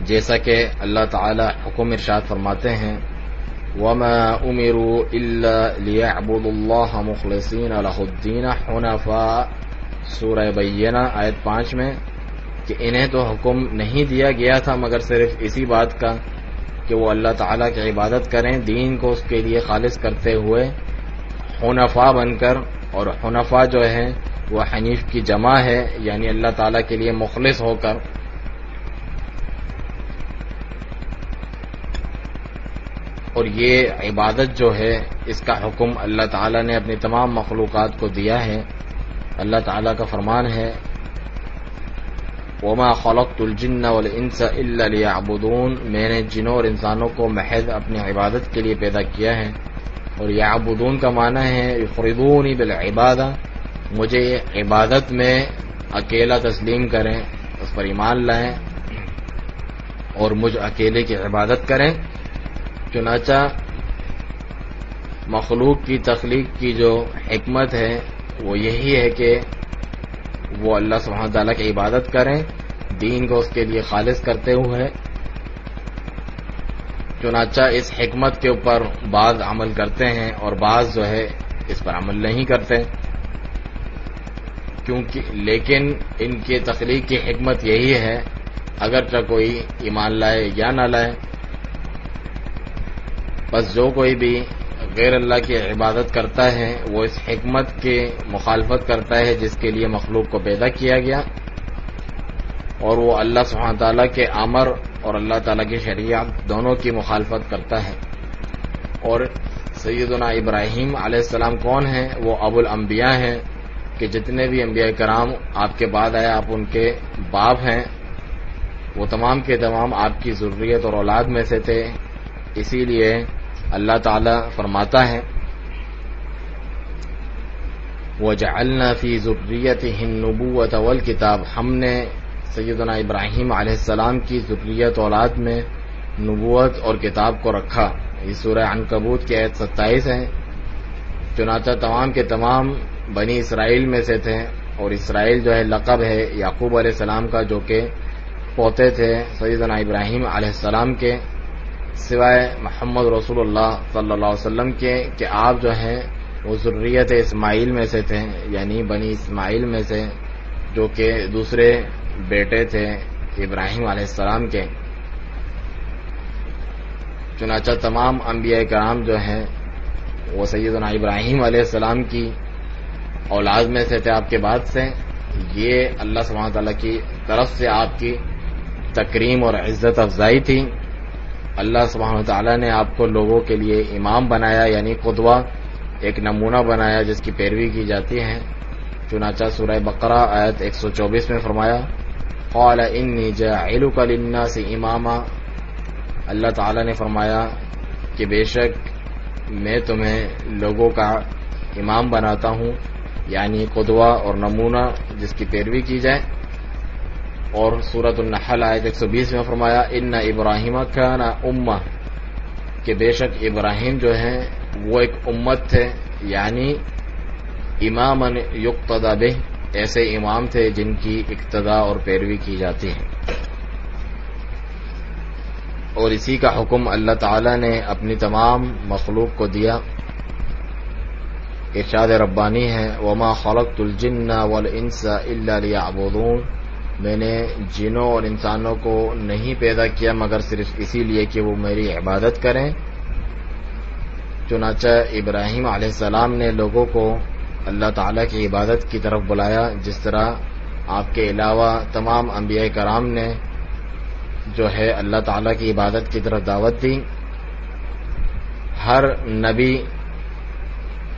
S2: جیسا کہ اللہ تعالی حکم ارشاد فرماتے ہیں وَمَا أُمِرُوا إِلَّا لِيَعْبُدُوا اللَّهَ مُخْلِصِينَ لَهُ الدِّينَ حُنَفَاءَ، سورہ بینہ آیت 5 میں، کہ انہیں تو حکم نہیں دیا گیا تھا مگر صرف اسی بات کا کہ وہ اللہ تعالیٰ کی عبادت کریں دین کو اس کے لیے خالص کرتے ہوئے حنفاء بن کر. اور حنفاء جو ہے وہ حنیف کی جمع ہے، یعنی اللہ تعالیٰ کے لیے مخلص ہو کر. اور یہ عبادت جو ہے اس کا حکم اللہ تعالیٰ نے اپنی تمام مخلوقات کو دیا ہے. اللہ تعالیٰ کا فرمان ہے وَمَا خَلَقْتُ الْجِنَّ وَالْإِنسَ إِلَّا لِيَعْبُدُونَ، میں نے جنوں اور انسانوں کو محض اپنی عبادت کے لیے پیدا کیا ہے. اور یعبدون کا معنی ہے یفردونی بالعبادہ، مجھے عبادت میں اکیلا تسلیم کریں، اس پر ایمان لائیں اور مجھ اکیلے کی عبادت کریں. چنانچہ مخلوق کی تخلیق کی جو حکمت ہے وہ یہی ہے کہ وہ اللہ سبحانہ تعالیٰ کی عبادت کریں دین کو اس کے لیے خالص کرتے ہوئے. چنانچہ اس حکمت کے اوپر بعض عمل کرتے ہیں اور بعض جو ہے اس پر عمل نہیں کرتے، کیونکہ لیکن ان کے تخلیق کی حکمت یہی ہے اگرچہ کوئی ایمان لائے یا نہ لائے، بس جو کوئی بھی غیر اللہ کی عبادت کرتا ہے وہ اس حکمت کی مخالفت کرتا ہے جس کے لیے مخلوق کو پیدا کیا گیا، اور وہ اللہ سبحانہ تعالیٰ کے امر اور اللہ تعالیٰ کی شریعت دونوں کی مخالفت کرتا ہے. اور سیدنا ابراہیم علیہ السلام کون ہیں؟ وہ ابو الانبیاء ہیں، کہ جتنے بھی انبیاء کرام آپ کے بعد آئے آپ ان کے باپ ہیں، وہ تمام کے تمام آپ کی ذریت اور اولاد میں سے تھے. اسی لیے اللہ تعالیٰ فرماتا ہے وَجَعَلْنَا فِي ذُرِّيَّتِهِ النُّبُوَّةَ وَالْكِتَابَ، ہم نے سیدنا ابراہیم علیہ السلام کی ذریت اولاد میں نبوت اور کتاب کو رکھا. یہ سورہ عنکبوت کی آیت 27 ہے. چنانچہ تمام کے تمام بنی اسرائیل میں سے تھے، اور اسرائیل جو ہے لقب ہے یعقوب علیہ السلام کا، جو کہ پوتے تھے سیدنا ابراہیم علیہ السلام کے، سوائے محمد رسول اللہ صلی اللہ علیہ وسلم کے، کہ آپ جو ہیں وہ ذریت اسماعیل میں سے تھے، یعنی بنی اسماعیل میں سے، جو کہ دوسرے بیٹے تھے ابراہیم علیہ السلام کے. چنانچہ تمام انبیاء کرام جو ہیں وہ سیدنا ابراہیم علیہ السلام کی اولاد میں سے تھے، آپ کے بعد سے. یہ اللہ سبحانہ وتعالی کی طرف سے آپ کی تکریم اور عزت افزائی تھی. اللہ سبحانہ وتعالی نے آپ کو لوگوں کے لیے امام بنایا، یعنی قدوہ، ایک نمونہ بنایا جس کی پیروی کی جاتی ہے. چنانچہ سورہ بقرہ آیت 124 میں فرمایا قال انی جاعلک للناس اماما. اللہ تعالی نے فرمایا کہ بے شک میں تمہیں لوگوں کا امام بناتا ہوں، یعنی قدوہ اور نمونہ جس کی پیروی کی جائے. اور سورۃ النحل آیت 120 میں فرمایا ان ابراہیم کان امہ، کہ بے شک ابراہیم جو ہیں وہ ایک امت تھے، یعنی اماما یقتدی بہ، ایسے امام تھے جن کی اقتداء اور پیروی کی جاتی ہے. اور اسی کا حکم اللہ تعالی نے اپنی تمام مخلوق کو دیا. ارشاد ربانی ہے وما خلقت الجن والانس الا لیعبدون، میں نے جنوں اور انسانوں کو نہیں پیدا کیا مگر صرف اسی لیے کہ وہ میری عبادت کریں. چنانچہ ابراہیم علیہ السلام نے لوگوں کو اللہ تعالیٰ کی عبادت کی طرف بلایا، جس طرح آپ کے علاوہ تمام انبیاء کرام نے جو ہے اللہ تعالیٰ کی عبادت کی طرف دعوت دی. ہر نبی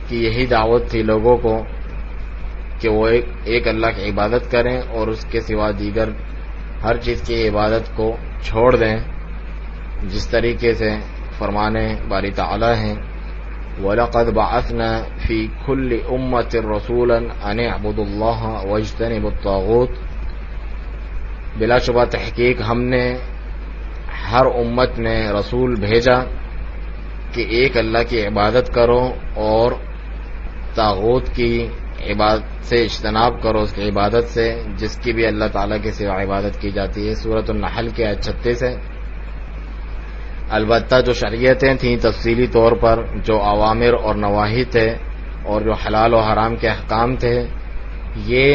S2: کی یہی دعوت تھی لوگوں کو کہ وہ ایک اللہ کی عبادت کریں اور اس کے سوا دیگر ہر چیز کی عبادت کو چھوڑ دیں. جس طریقے سے فرمانے باری تعالی ہیں وَلَقَدْ بَعَثْنَا فِي كُلِّ أُمَّةٍ رَسُولًا أَنِ اعْبُدُوا اللَّهَ وَاجْتَنِبُوا الطَّاغُوتَ، بلا شبہ تحقیق ہم نے ہر امت میں رسول بھیجا کہ ایک اللہ کی عبادت کرو اور طاغوت کی عبادت سے اجتناب کرو، اس کی عبادت سے جس کی بھی اللہ تعالیٰ کے سوا عبادت کی جاتی ہے. سورۃ النحل کی آیت 36 ہے. البتہ جو شریعتیں تھیں تفصیلی طور پر، جو اوامر اور نواہی تھے اور جو حلال و حرام کے احکام تھے، یہ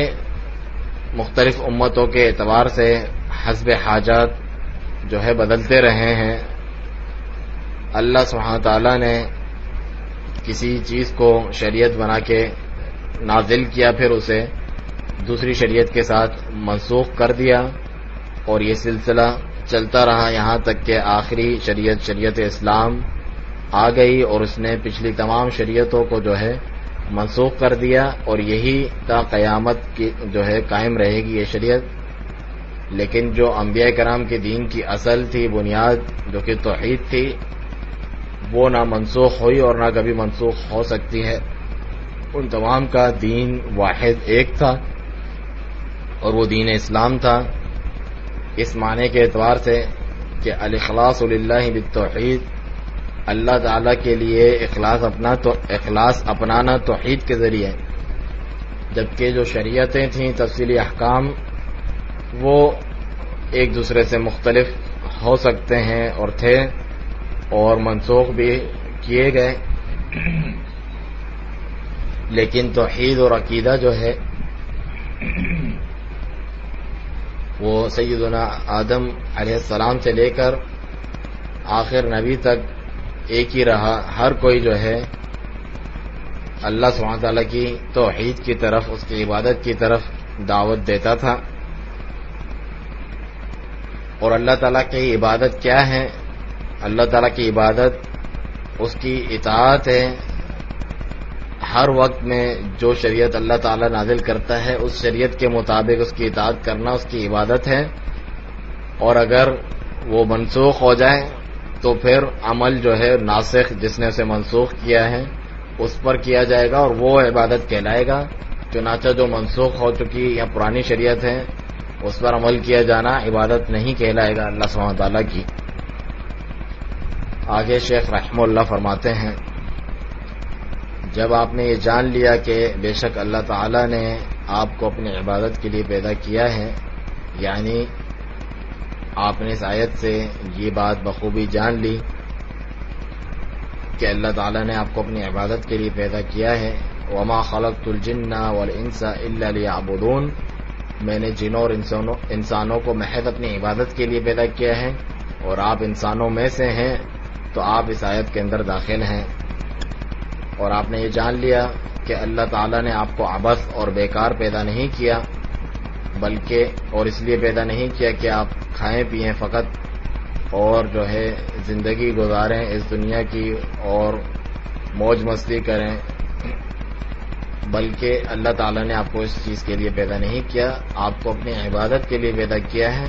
S2: مختلف امتوں کے اعتبار سے حسب حاجات جو ہے بدلتے رہے ہیں. اللہ سبحانہ تعالیٰ نے کسی چیز کو شریعت بنا کے نازل کیا، پھر اسے دوسری شریعت کے ساتھ منسوخ کر دیا، اور یہ سلسلہ چلتا رہا یہاں تک کہ آخری شریعت اسلام آ گئی اور اس نے پچھلی تمام شریعتوں کو جو ہے منسوخ کر دیا، اور یہی تا قیامت کی جو ہے قائم رہے گی یہ شریعت. لیکن جو انبیاء کرام کے دین کی اصل تھی، بنیاد جو کہ توحید تھی، وہ نہ منسوخ ہوئی اور نہ کبھی منسوخ ہو سکتی ہے. ان تمام کا دین واحد ایک تھا اور وہ دین اسلام تھا. اس معنی کے اعتبار سے کہ الاخلاص للہ بالتوحید، اللہ تعالیٰ کے لیے اخلاص اپنانا توحید کے ذریعے، جبکہ جو شریعتیں تھیں تفصیلی احکام وہ ایک دوسرے سے مختلف ہو سکتے ہیں اور تھے اور منسوخ بھی کیے گئے. لیکن توحید اور عقیدہ جو ہے وہ سیدنا آدم علیہ السلام سے لے کر آخر نبی تک ایک ہی رہا. ہر کوئی جو ہے اللہ سبحانہ تعالیٰ کی توحید کی طرف، اس کی عبادت کی طرف دعوت دیتا تھا. اور اللہ تعالیٰ کی عبادت کیا ہے؟ اللہ تعالیٰ کی عبادت اس کی اطاعت ہے. ہر وقت میں جو شریعت اللہ تعالیٰ نازل کرتا ہے اس شریعت کے مطابق اس کی اطاعت کرنا اس کی عبادت ہے. اور اگر وہ منسوخ ہو جائے تو پھر عمل جو ہے ناسخ جس نے اسے منسوخ کیا ہے اس پر کیا جائے گا اور وہ عبادت کہلائے گا. چنانچہ جو منسوخ ہو چکی یا پرانی شریعت ہے اس پر عمل کیا جانا عبادت نہیں کہلائے گا اللہ سبحانہ تعالیٰ کی. آگے شیخ رحمہ اللہ فرماتے ہیں جب آپ نے یہ جان لیا کہ بے شک اللہ تعالیٰ نے آپ کو اپنی عبادت کے لیے پیدا کیا ہے، یعنی آپ نے اس آیت سے یہ بات بخوبی جان لی کہ اللہ تعالیٰ نے آپ کو اپنی عبادت کے لیے پیدا کیا ہے. وما خلقت الجن والانس الا لیعبدون، میں نے جنوں اور انسانوں کو محض اپنی عبادت کے لیے پیدا کیا ہے، اور آپ انسانوں میں سے ہیں تو آپ اس آیت کے اندر داخل ہیں. اور آپ نے یہ جان لیا کہ اللہ تعالیٰ نے آپ کو عبث اور بیکار پیدا نہیں کیا، بلکہ اور اس لیے پیدا نہیں کیا کہ آپ کھائیں پئیں فقط اور جو ہے زندگی گزاریں اس دنیا کی اور موج مستی کریں، بلکہ اللہ تعالیٰ نے آپ کو اس چیز کے لیے پیدا نہیں کیا، آپ کو اپنی عبادت کے لیے پیدا کیا ہے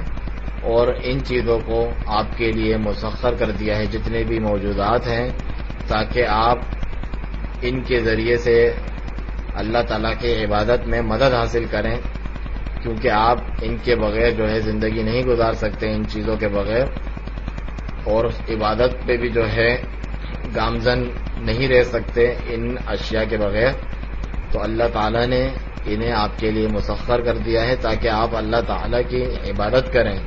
S2: اور ان چیزوں کو آپ کے لیے مسخر کر دیا ہے جتنے بھی موجودات ہیں، تاکہ آپ ان کے ذریعے سے اللہ تعالیٰ کے عبادت میں مدد حاصل کریں، کیونکہ آپ ان کے بغیر جو ہے زندگی نہیں گزار سکتے، ان چیزوں کے بغیر، اور عبادت پہ بھی جو ہے گامزن نہیں رہ سکتے ان اشیاء کے بغیر۔ تو اللہ تعالیٰ نے انہیں آپ کے لیے مسخر کر دیا ہے تاکہ آپ اللہ تعالیٰ کی عبادت کریں،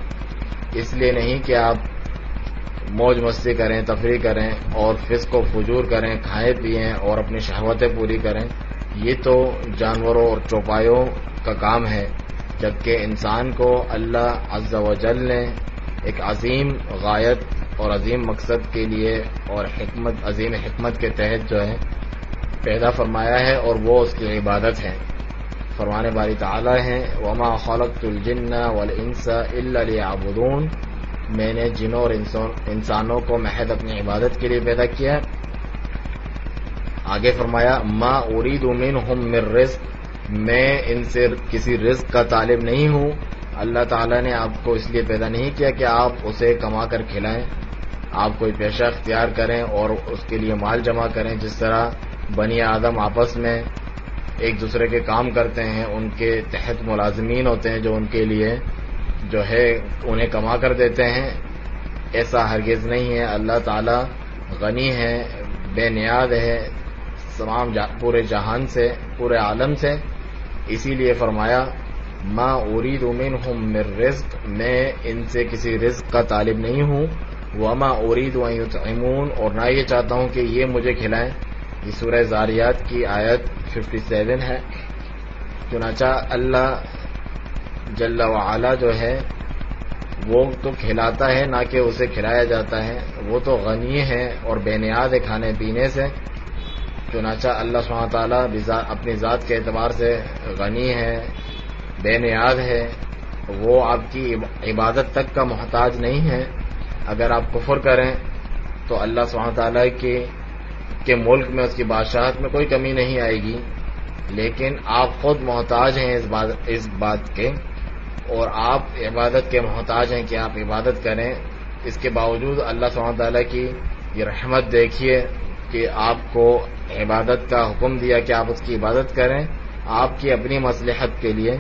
S2: اس لیے نہیں کہ آپ موج مستی کریں، تفریح کریں اور فسق و فجور کریں، کھائیں پئیں اور اپنی شہوتیں پوری کریں۔ یہ تو جانوروں اور چوپایوں کا کام ہے، جبکہ انسان کو اللہ عز و جل نے ایک عظیم غایت اور عظیم مقصد کے لیے اور عظیم حکمت کے تحت جو ہے پیدا فرمایا ہے، اور وہ اس کی عبادت ہے۔ فرمان باری تعالی ہے وما خلقت الجن والانس الا ليعبدون، میں نے جنوں اور انسانوں کو محض اپنی عبادت کے لیے پیدا کیا۔ آگے فرمایا ما اريد منهم من رزق، میں ان سے کسی رزق کا طالب نہیں ہوں۔ اللہ تعالیٰ نے آپ کو اس لیے پیدا نہیں کیا کہ آپ اسے کما کر کھلائیں، آپ کوئی پیشہ اختیار کریں اور اس کے لیے مال جمع کریں، جس طرح بنی آدم آپس میں ایک دوسرے کے کام کرتے ہیں، ان کے تحت ملازمین ہوتے ہیں جو ان کے لیے جو ہے انہیں کما کر دیتے ہیں، ایسا ہرگز نہیں ہے۔ اللہ تعالیٰ غنی ہے، بے نیاز ہے تمام پورے جہان سے، پورے عالم سے، اسی لیے فرمایا ما اريد منهم من رزق، میں ان سے کسی رزق کا طالب نہیں ہوں، وما اريد ان يطعمون، اور نہ یہ چاہتا ہوں کہ یہ مجھے کھلائیں۔ یہ سورہ زاریات کی آیت 57 ہے۔ چنانچہ اللہ جل وعلا جو ہے وہ تو کھلاتا ہے، نہ کہ اسے کھلایا جاتا ہے، وہ تو غنی ہے اور بے نیاز ہے کھانے پینے سے۔ چنانچہ اللہ سبحانہ تعالیٰ اپنی ذات کے اعتبار سے غنی ہے، بے نیاز ہے، وہ آپ کی عبادت تک کا محتاج نہیں ہے۔ اگر آپ کفر کریں تو اللہ سبحانہ تعالیٰ کے ملک میں اس کی بادشاہت میں کوئی کمی نہیں آئے گی، لیکن آپ خود محتاج ہیں اس بات کے، اور آپ عبادت کے محتاج ہیں کہ آپ عبادت کریں۔ اس کے باوجود اللہ سبحانہ تعالیٰ کی یہ رحمت دیکھیے کہ آپ کو عبادت کا حکم دیا کہ آپ اس کی عبادت کریں، آپ کی اپنی مصلحت کے لیے،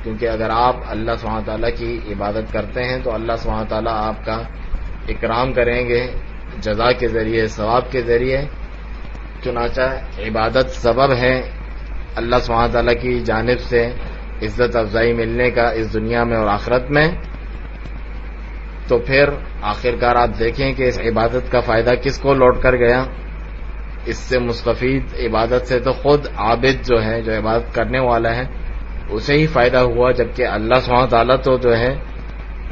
S2: کیونکہ اگر آپ اللہ سبحانہ تعالیٰ کی عبادت کرتے ہیں تو اللہ سبحانہ تعالیٰ آپ کا اکرام کریں گے جزا کے ذریعے، ثواب کے ذریعے۔ چنانچہ عبادت سبب ہے اللہ سبحانہ تعالیٰ کی جانب سے عزت افزائی ملنے کا اس دنیا میں اور آخرت میں۔ تو پھر آخرکار آپ دیکھیں کہ اس عبادت کا فائدہ کس کو لوٹ کر گیا؟ اس سے مستفید عبادت سے تو خود عابد جو ہے، جو عبادت کرنے والا ہے، اسے ہی فائدہ ہوا، جبکہ اللہ سبحانہ تعالیٰ تو جو ہے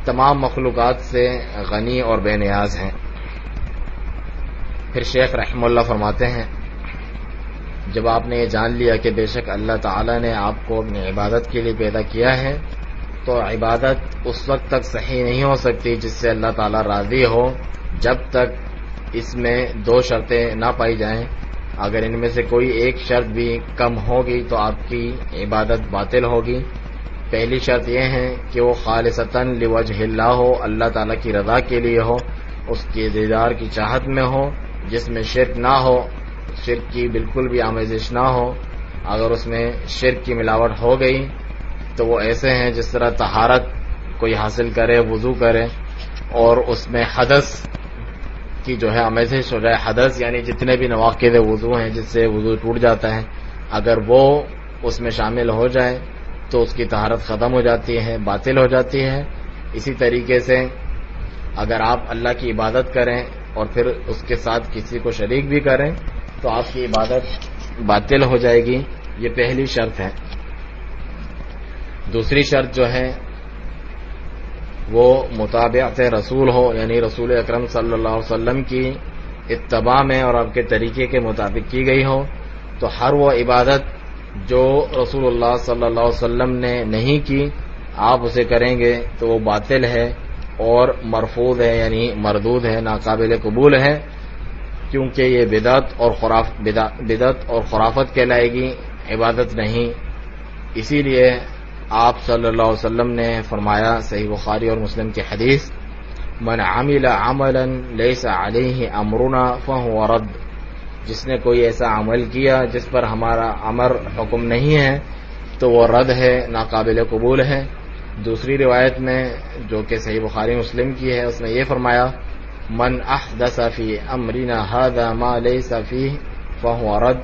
S2: تمام مخلوقات سے غنی اور بے نیاز ہیں۔ پھر شیخ رحمہ اللہ فرماتے ہیں جب آپ نے یہ جان لیا کہ بے شک اللہ تعالیٰ نے آپ کو اپنی عبادت کے لیے پیدا کیا ہے، تو عبادت اس وقت تک صحیح نہیں ہو سکتی جس سے اللہ تعالیٰ راضی ہو، جب تک اس میں دو شرطیں نہ پائی جائیں۔ اگر ان میں سے کوئی ایک شرط بھی کم ہوگی تو آپ کی عبادت باطل ہوگی۔ پہلی شرط یہ ہے کہ وہ خالصتاً لوجہ اللہ ہو، اللہ تعالیٰ کی رضا کے لیے ہو، اس کے دیدار کی چاہت میں ہو، جس میں شرک نہ ہو، شرک کی بالکل بھی آمیزش نہ ہو۔ اگر اس میں شرک کی ملاوٹ ہو گئی تو وہ ایسے ہیں جس طرح طہارت کوئی حاصل کرے، وضو کرے، اور اس میں حدث کی جو ہے آمیزش ہو جائے۔ حدث یعنی جتنے بھی نواقض وضو ہیں جس سے وضو ٹوٹ جاتا ہے، اگر وہ اس میں شامل ہو جائے تو اس کی طہارت ختم ہو جاتی ہے، باطل ہو جاتی ہے۔ اسی طریقے سے اگر آپ اللہ کی عبادت کریں اور پھر اس کے ساتھ کسی کو شریک بھی کریں تو آپ کی عبادت باطل ہو جائے گی۔ یہ پہلی شرط ہے۔ دوسری شرط جو ہے وہ متابعت رسول ہو، یعنی رسول اکرم صلی اللہ علیہ وسلم کی اتباع میں اور آپ کے طریقے کے مطابق کی گئی ہو تو ہر وہ عبادت جو رسول اللہ صلی اللہ علیہ وسلم نے نہیں کی آپ اسے کریں گے تو وہ باطل ہے اور مرفوض ہے، یعنی مردود ہے، ناقابل قبول ہے، کیونکہ یہ بدعت اور خرافت کہلائے گی، عبادت نہیں۔ اسی لیے آپ صلی اللہ علیہ وسلم نے فرمایا، صحیح بخاری اور مسلم کی حدیث، من عمل عملا لیس علیہ امرنا فہو رد، جس نے کوئی ایسا عمل کیا جس پر ہمارا امر حکم نہیں ہے تو وہ رد ہے، ناقابل قبول ہے۔ دوسری روایت میں جو کہ صحیح بخاری مسلم کی ہے، اس میں یہ فرمایا، من احدث فی امرنا ھذا ما لیس فیہ فہو رد،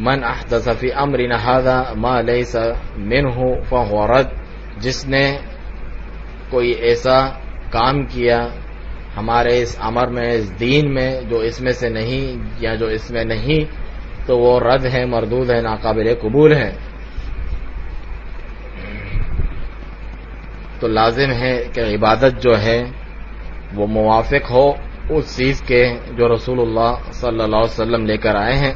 S2: من احدث فی امرنا ھذا ما لیس منہ فہو رد، جس نے کوئی ایسا کام کیا ہمارے اس امر میں، اس دین میں، جو اس میں سے نہیں یا جو اس میں نہیں تو وہ رد ہے، مردود ہے، ناقابل قبول ہے۔ تو لازم ہے کہ عبادت جو ہے وہ موافق ہو اس چیز کے جو رسول اللہ صلی اللہ علیہ وسلم لے کر آئے ہیں۔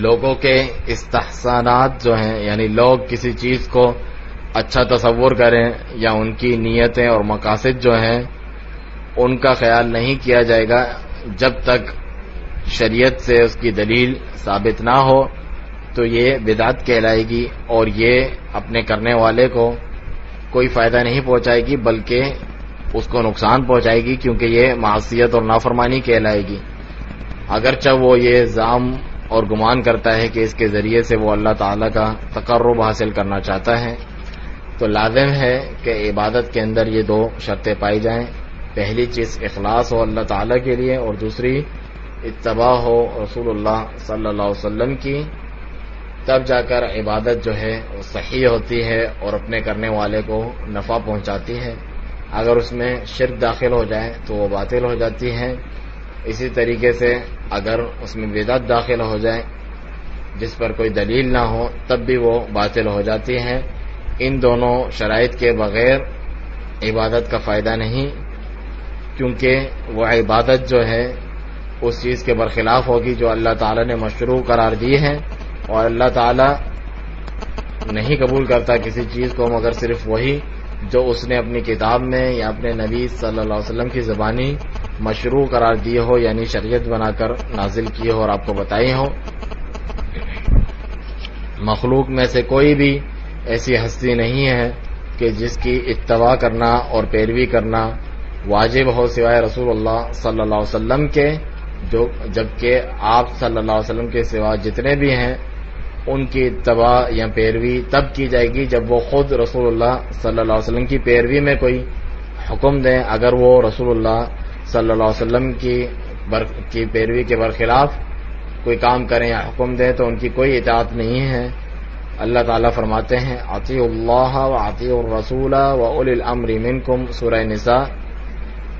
S2: لوگوں کے استحسانات جو ہیں، یعنی لوگ کسی چیز کو اچھا تصور کریں یا ان کی نیتیں اور مقاصد جو ہیں ان کا خیال نہیں کیا جائے گا جب تک شریعت سے اس کی دلیل ثابت نہ ہو، تو یہ بدعت کہلائے گی اور یہ اپنے کرنے والے کو کوئی فائدہ نہیں پہنچائے گی بلکہ اس کو نقصان پہنچائے گی، کیونکہ یہ معصیت اور نافرمانی کہلائے گی۔ اگرچہ وہ یہ زعم اور گمان کرتا ہے کہ اس کے ذریعے سے وہ اللہ تعالیٰ کا تقرب حاصل کرنا چاہتا ہے، تو لازم ہے کہ عبادت کے اندر یہ دو شرطیں پائی جائیں۔ پہلی چیز اخلاص ہو اللہ تعالیٰ کے لیے، اور دوسری اتباع ہو رسول اللہ صلی اللہ علیہ وسلم کی، تب جا کر عبادت جو ہے وہ صحیح ہوتی ہے اور اپنے کرنے والے کو نفع پہنچاتی ہے۔ اگر اس میں شرک داخل ہو جائے تو وہ باطل ہو جاتی ہے۔ اسی طریقے سے اگر اس میں بدعت داخل ہو جائے جس پر کوئی دلیل نہ ہو تب بھی وہ باطل ہو جاتی ہے۔ ان دونوں شرائط کے بغیر عبادت کا فائدہ نہیں، کیونکہ وہ عبادت جو ہے اس چیز کے برخلاف ہوگی جو اللہ تعالیٰ نے مشروع قرار دی ہے، اور اللہ تعالیٰ نہیں قبول کرتا کسی چیز کو مگر صرف وہی جو اس نے اپنی کتاب میں یا اپنے نبی صلی اللہ علیہ وسلم کی زبانی مشروع قرار دی ہو، یعنی شریعت بنا کر نازل کی ہو اور آپ کو بتائی ہو۔ مخلوق میں سے کوئی بھی ایسی ہستی نہیں ہے کہ جس کی اتباع کرنا اور پیروی کرنا واجب ہو سوائے رسول اللہ صلی اللہ علیہ وسلم کے، جبکہ آپ صلی اللہ علیہ وسلم کے سوا جتنے بھی ہیں ان کی اتباع یا پیروی تب کی جائے گی جب وہ خود رسول اللہ صلی اللہ علیہ وسلم کی پیروی میں کوئی حکم دیں۔ اگر وہ رسول اللہ صلی اللہ علیہ وسلم کی پیروی کے برخلاف کوئی کام کریں یا حکم دیں تو ان کی کوئی اطاعت نہیں ہے۔ اللہ تعالیٰ فرماتے ہیں، اطیعوا اللہ واطیعوا الرسول واولی الامر منکم، سورہ نساء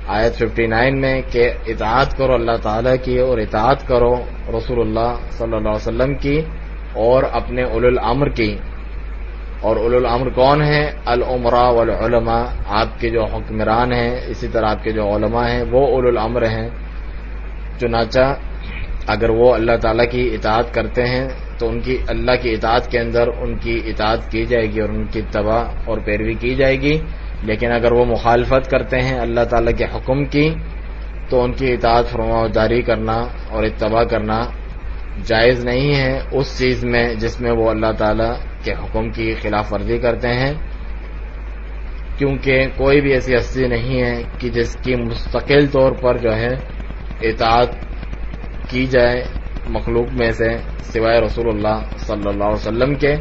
S2: آیت 59 میں، کہ اطاعت کرو اللہ تعالیٰ کی اور اطاعت کرو رسول اللہ صلی اللہ علیہ وسلم کی اور اپنے اولو الامر کی۔ اور اولو الامر کون ہیں؟ الامراء والعلماء، آپ کے جو حکمران ہیں اسی طرح آپ کے جو علماء ہیں وہ اولو الامر ہیں۔ چنانچہ اگر وہ اللہ تعالیٰ کی اطاعت کرتے ہیں تو ان کی اللہ کی اطاعت کے اندر ان کی اطاعت کی جائے گی اور ان کی اتباع اور پیروی کی جائے گی، لیکن اگر وہ مخالفت کرتے ہیں اللہ تعالیٰ کے حکم کی تو ان کی اطاعت فرمانبرداری کرنا اور اتباع کرنا جائز نہیں ہے اس چیز میں جس میں وہ اللہ تعالیٰ کے حکم کی خلاف ورزی کرتے ہیں، کیونکہ کوئی بھی ایسی ہستی نہیں ہے کہ جس کی مستقل طور پر جو ہے اطاعت کی جائے مخلوق میں سے سوائے رسول اللہ صلی اللہ علیہ وسلم کے،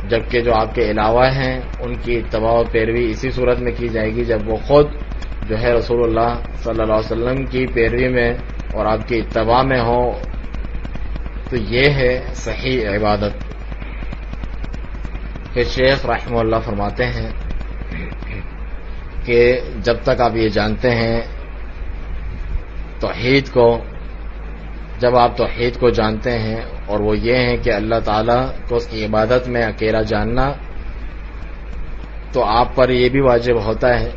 S2: جبکہ جو آپ کے علاوہ ہیں ان کی اتباع و پیروی اسی صورت میں کی جائے گی جب وہ خود جو ہے رسول اللہ صلی اللہ علیہ وسلم کی پیروی میں اور آپ کی اتباع میں ہو، تو یہ ہے صحیح عبادت۔ پھر شیخ رحمہ اللہ فرماتے ہیں کہ جب تک آپ یہ جانتے ہیں توحید کو، جب آپ توحید کو جانتے ہیں اور وہ یہ ہے کہ اللہ تعالیٰ کو اس کی عبادت میں اکیلا جاننا، تو آپ پر یہ بھی واجب ہوتا ہے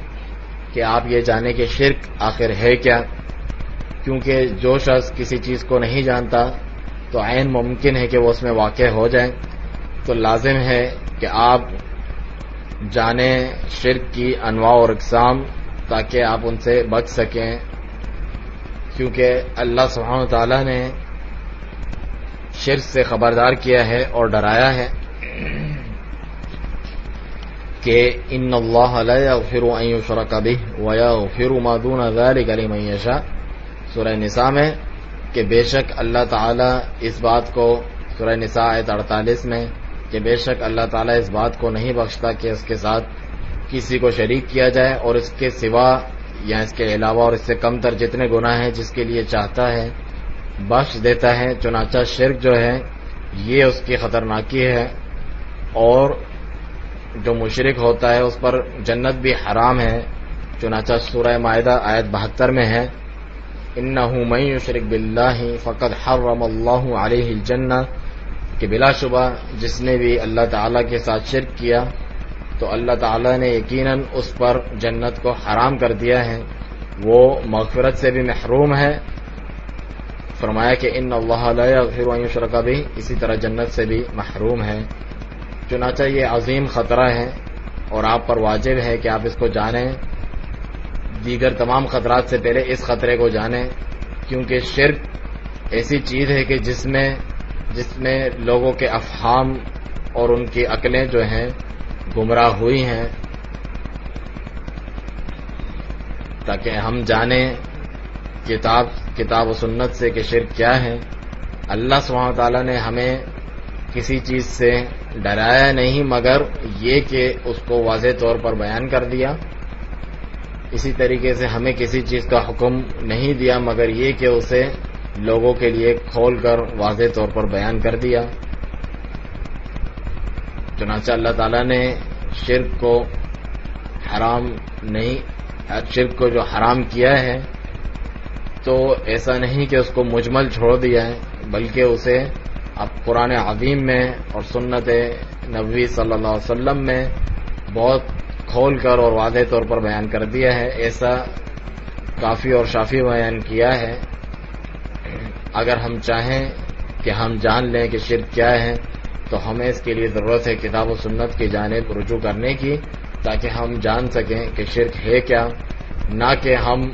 S2: کہ آپ یہ جانیں کہ شرک آخر ہے کیا، کیونکہ جو شخص کسی چیز کو نہیں جانتا تو عین ممکن ہے کہ وہ اس میں واقع ہو جائے. تو لازم ہے کہ آپ جانیں شرک کی انواع اور اقسام تاکہ آپ ان سے بچ سکیں، کیونکہ اللہ سبحانہ وتعالی نے شرک سے خبردار کیا ہے اور ڈرایا ہے کہ ان اللہ لا یغفر ان یشرک بہ ویغفر ما دون ذلک لمن یشاء، سورہ نساء میں، کہ بے شک اللہ تعالی اس بات کو، سورہ نساء آیت 48 میں، کہ بے شک اللہ تعالی اس بات کو نہیں بخشتا کہ اس کے ساتھ کسی کو شریک کیا جائے، اور اس کے سوا یا اس کے علاوہ اور اس سے کم تر جتنے گناہ ہیں جس کے لیے چاہتا ہے بخش دیتا ہے. چنانچہ شرک جو ہے یہ اس کی خطرناکی ہے، اور جو مشرک ہوتا ہے اس پر جنت بھی حرام ہے. چنانچہ سورہ مائدہ آیت 72 میں ہے انہ من یشرک باللہ فقد حرم اللہ علیہ الجنہ، کہ بلا شبہ جس نے بھی اللہ تعالیٰ کے ساتھ شرک کیا تو اللہ تعالیٰ نے یقیناً اس پر جنت کو حرام کر دیا ہے، وہ مغفرت سے بھی محروم ہے. فرمایا کہ ان اللہ لا یغفر ان یشرک بہ، اسی طرح جنت سے بھی محروم ہے. چنانچہ یہ عظیم خطرہ ہے اور آپ پر واجب ہے کہ آپ اس کو جانیں، دیگر تمام خطرات سے پہلے اس خطرے کو جانیں، کیونکہ شرک ایسی چیز ہے کہ جس میں لوگوں کے افہام اور ان کی عقلیں جو ہیں گمراہ ہوئی ہیں. تاکہ ہم جانیں کتاب و سنت سے کہ شرک کیا ہے. اللہ سبحانہ وتعالیٰ نے ہمیں کسی چیز سے ڈرایا نہیں مگر یہ کہ اس کو واضح طور پر بیان کر دیا. اسی طریقے سے ہمیں کسی چیز کا حکم نہیں دیا مگر یہ کہ اسے لوگوں کے لیے کھول کر واضح طور پر بیان کر دیا. چنانچہ اللہ تعالیٰ نے شرک کو جو حرام کیا ہے تو ایسا نہیں کہ اس کو مجمل چھوڑ دیا ہے، بلکہ اسے اب قرآن عظیم میں اور سنت نبوی صلی اللہ علیہ وسلم میں بہت کھول کر اور واضح طور پر بیان کر دیا ہے. ایسا کافی اور شافی بیان کیا ہے. اگر ہم چاہیں کہ ہم جان لیں کہ شرک کیا ہے تو ہمیں اس کے لیے ضرورت ہے کتاب و سنت کی جانب رجوع کرنے کی، تاکہ ہم جان سکیں کہ شرک ہے کیا، نہ کہ ہم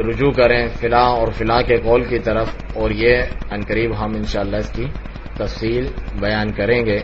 S2: رجوع کریں فلاں اور فلاں کے قول کی طرف. اور یہ عنقریب ہم انشاءاللہ اس کی تفصیل بیان کریں گے.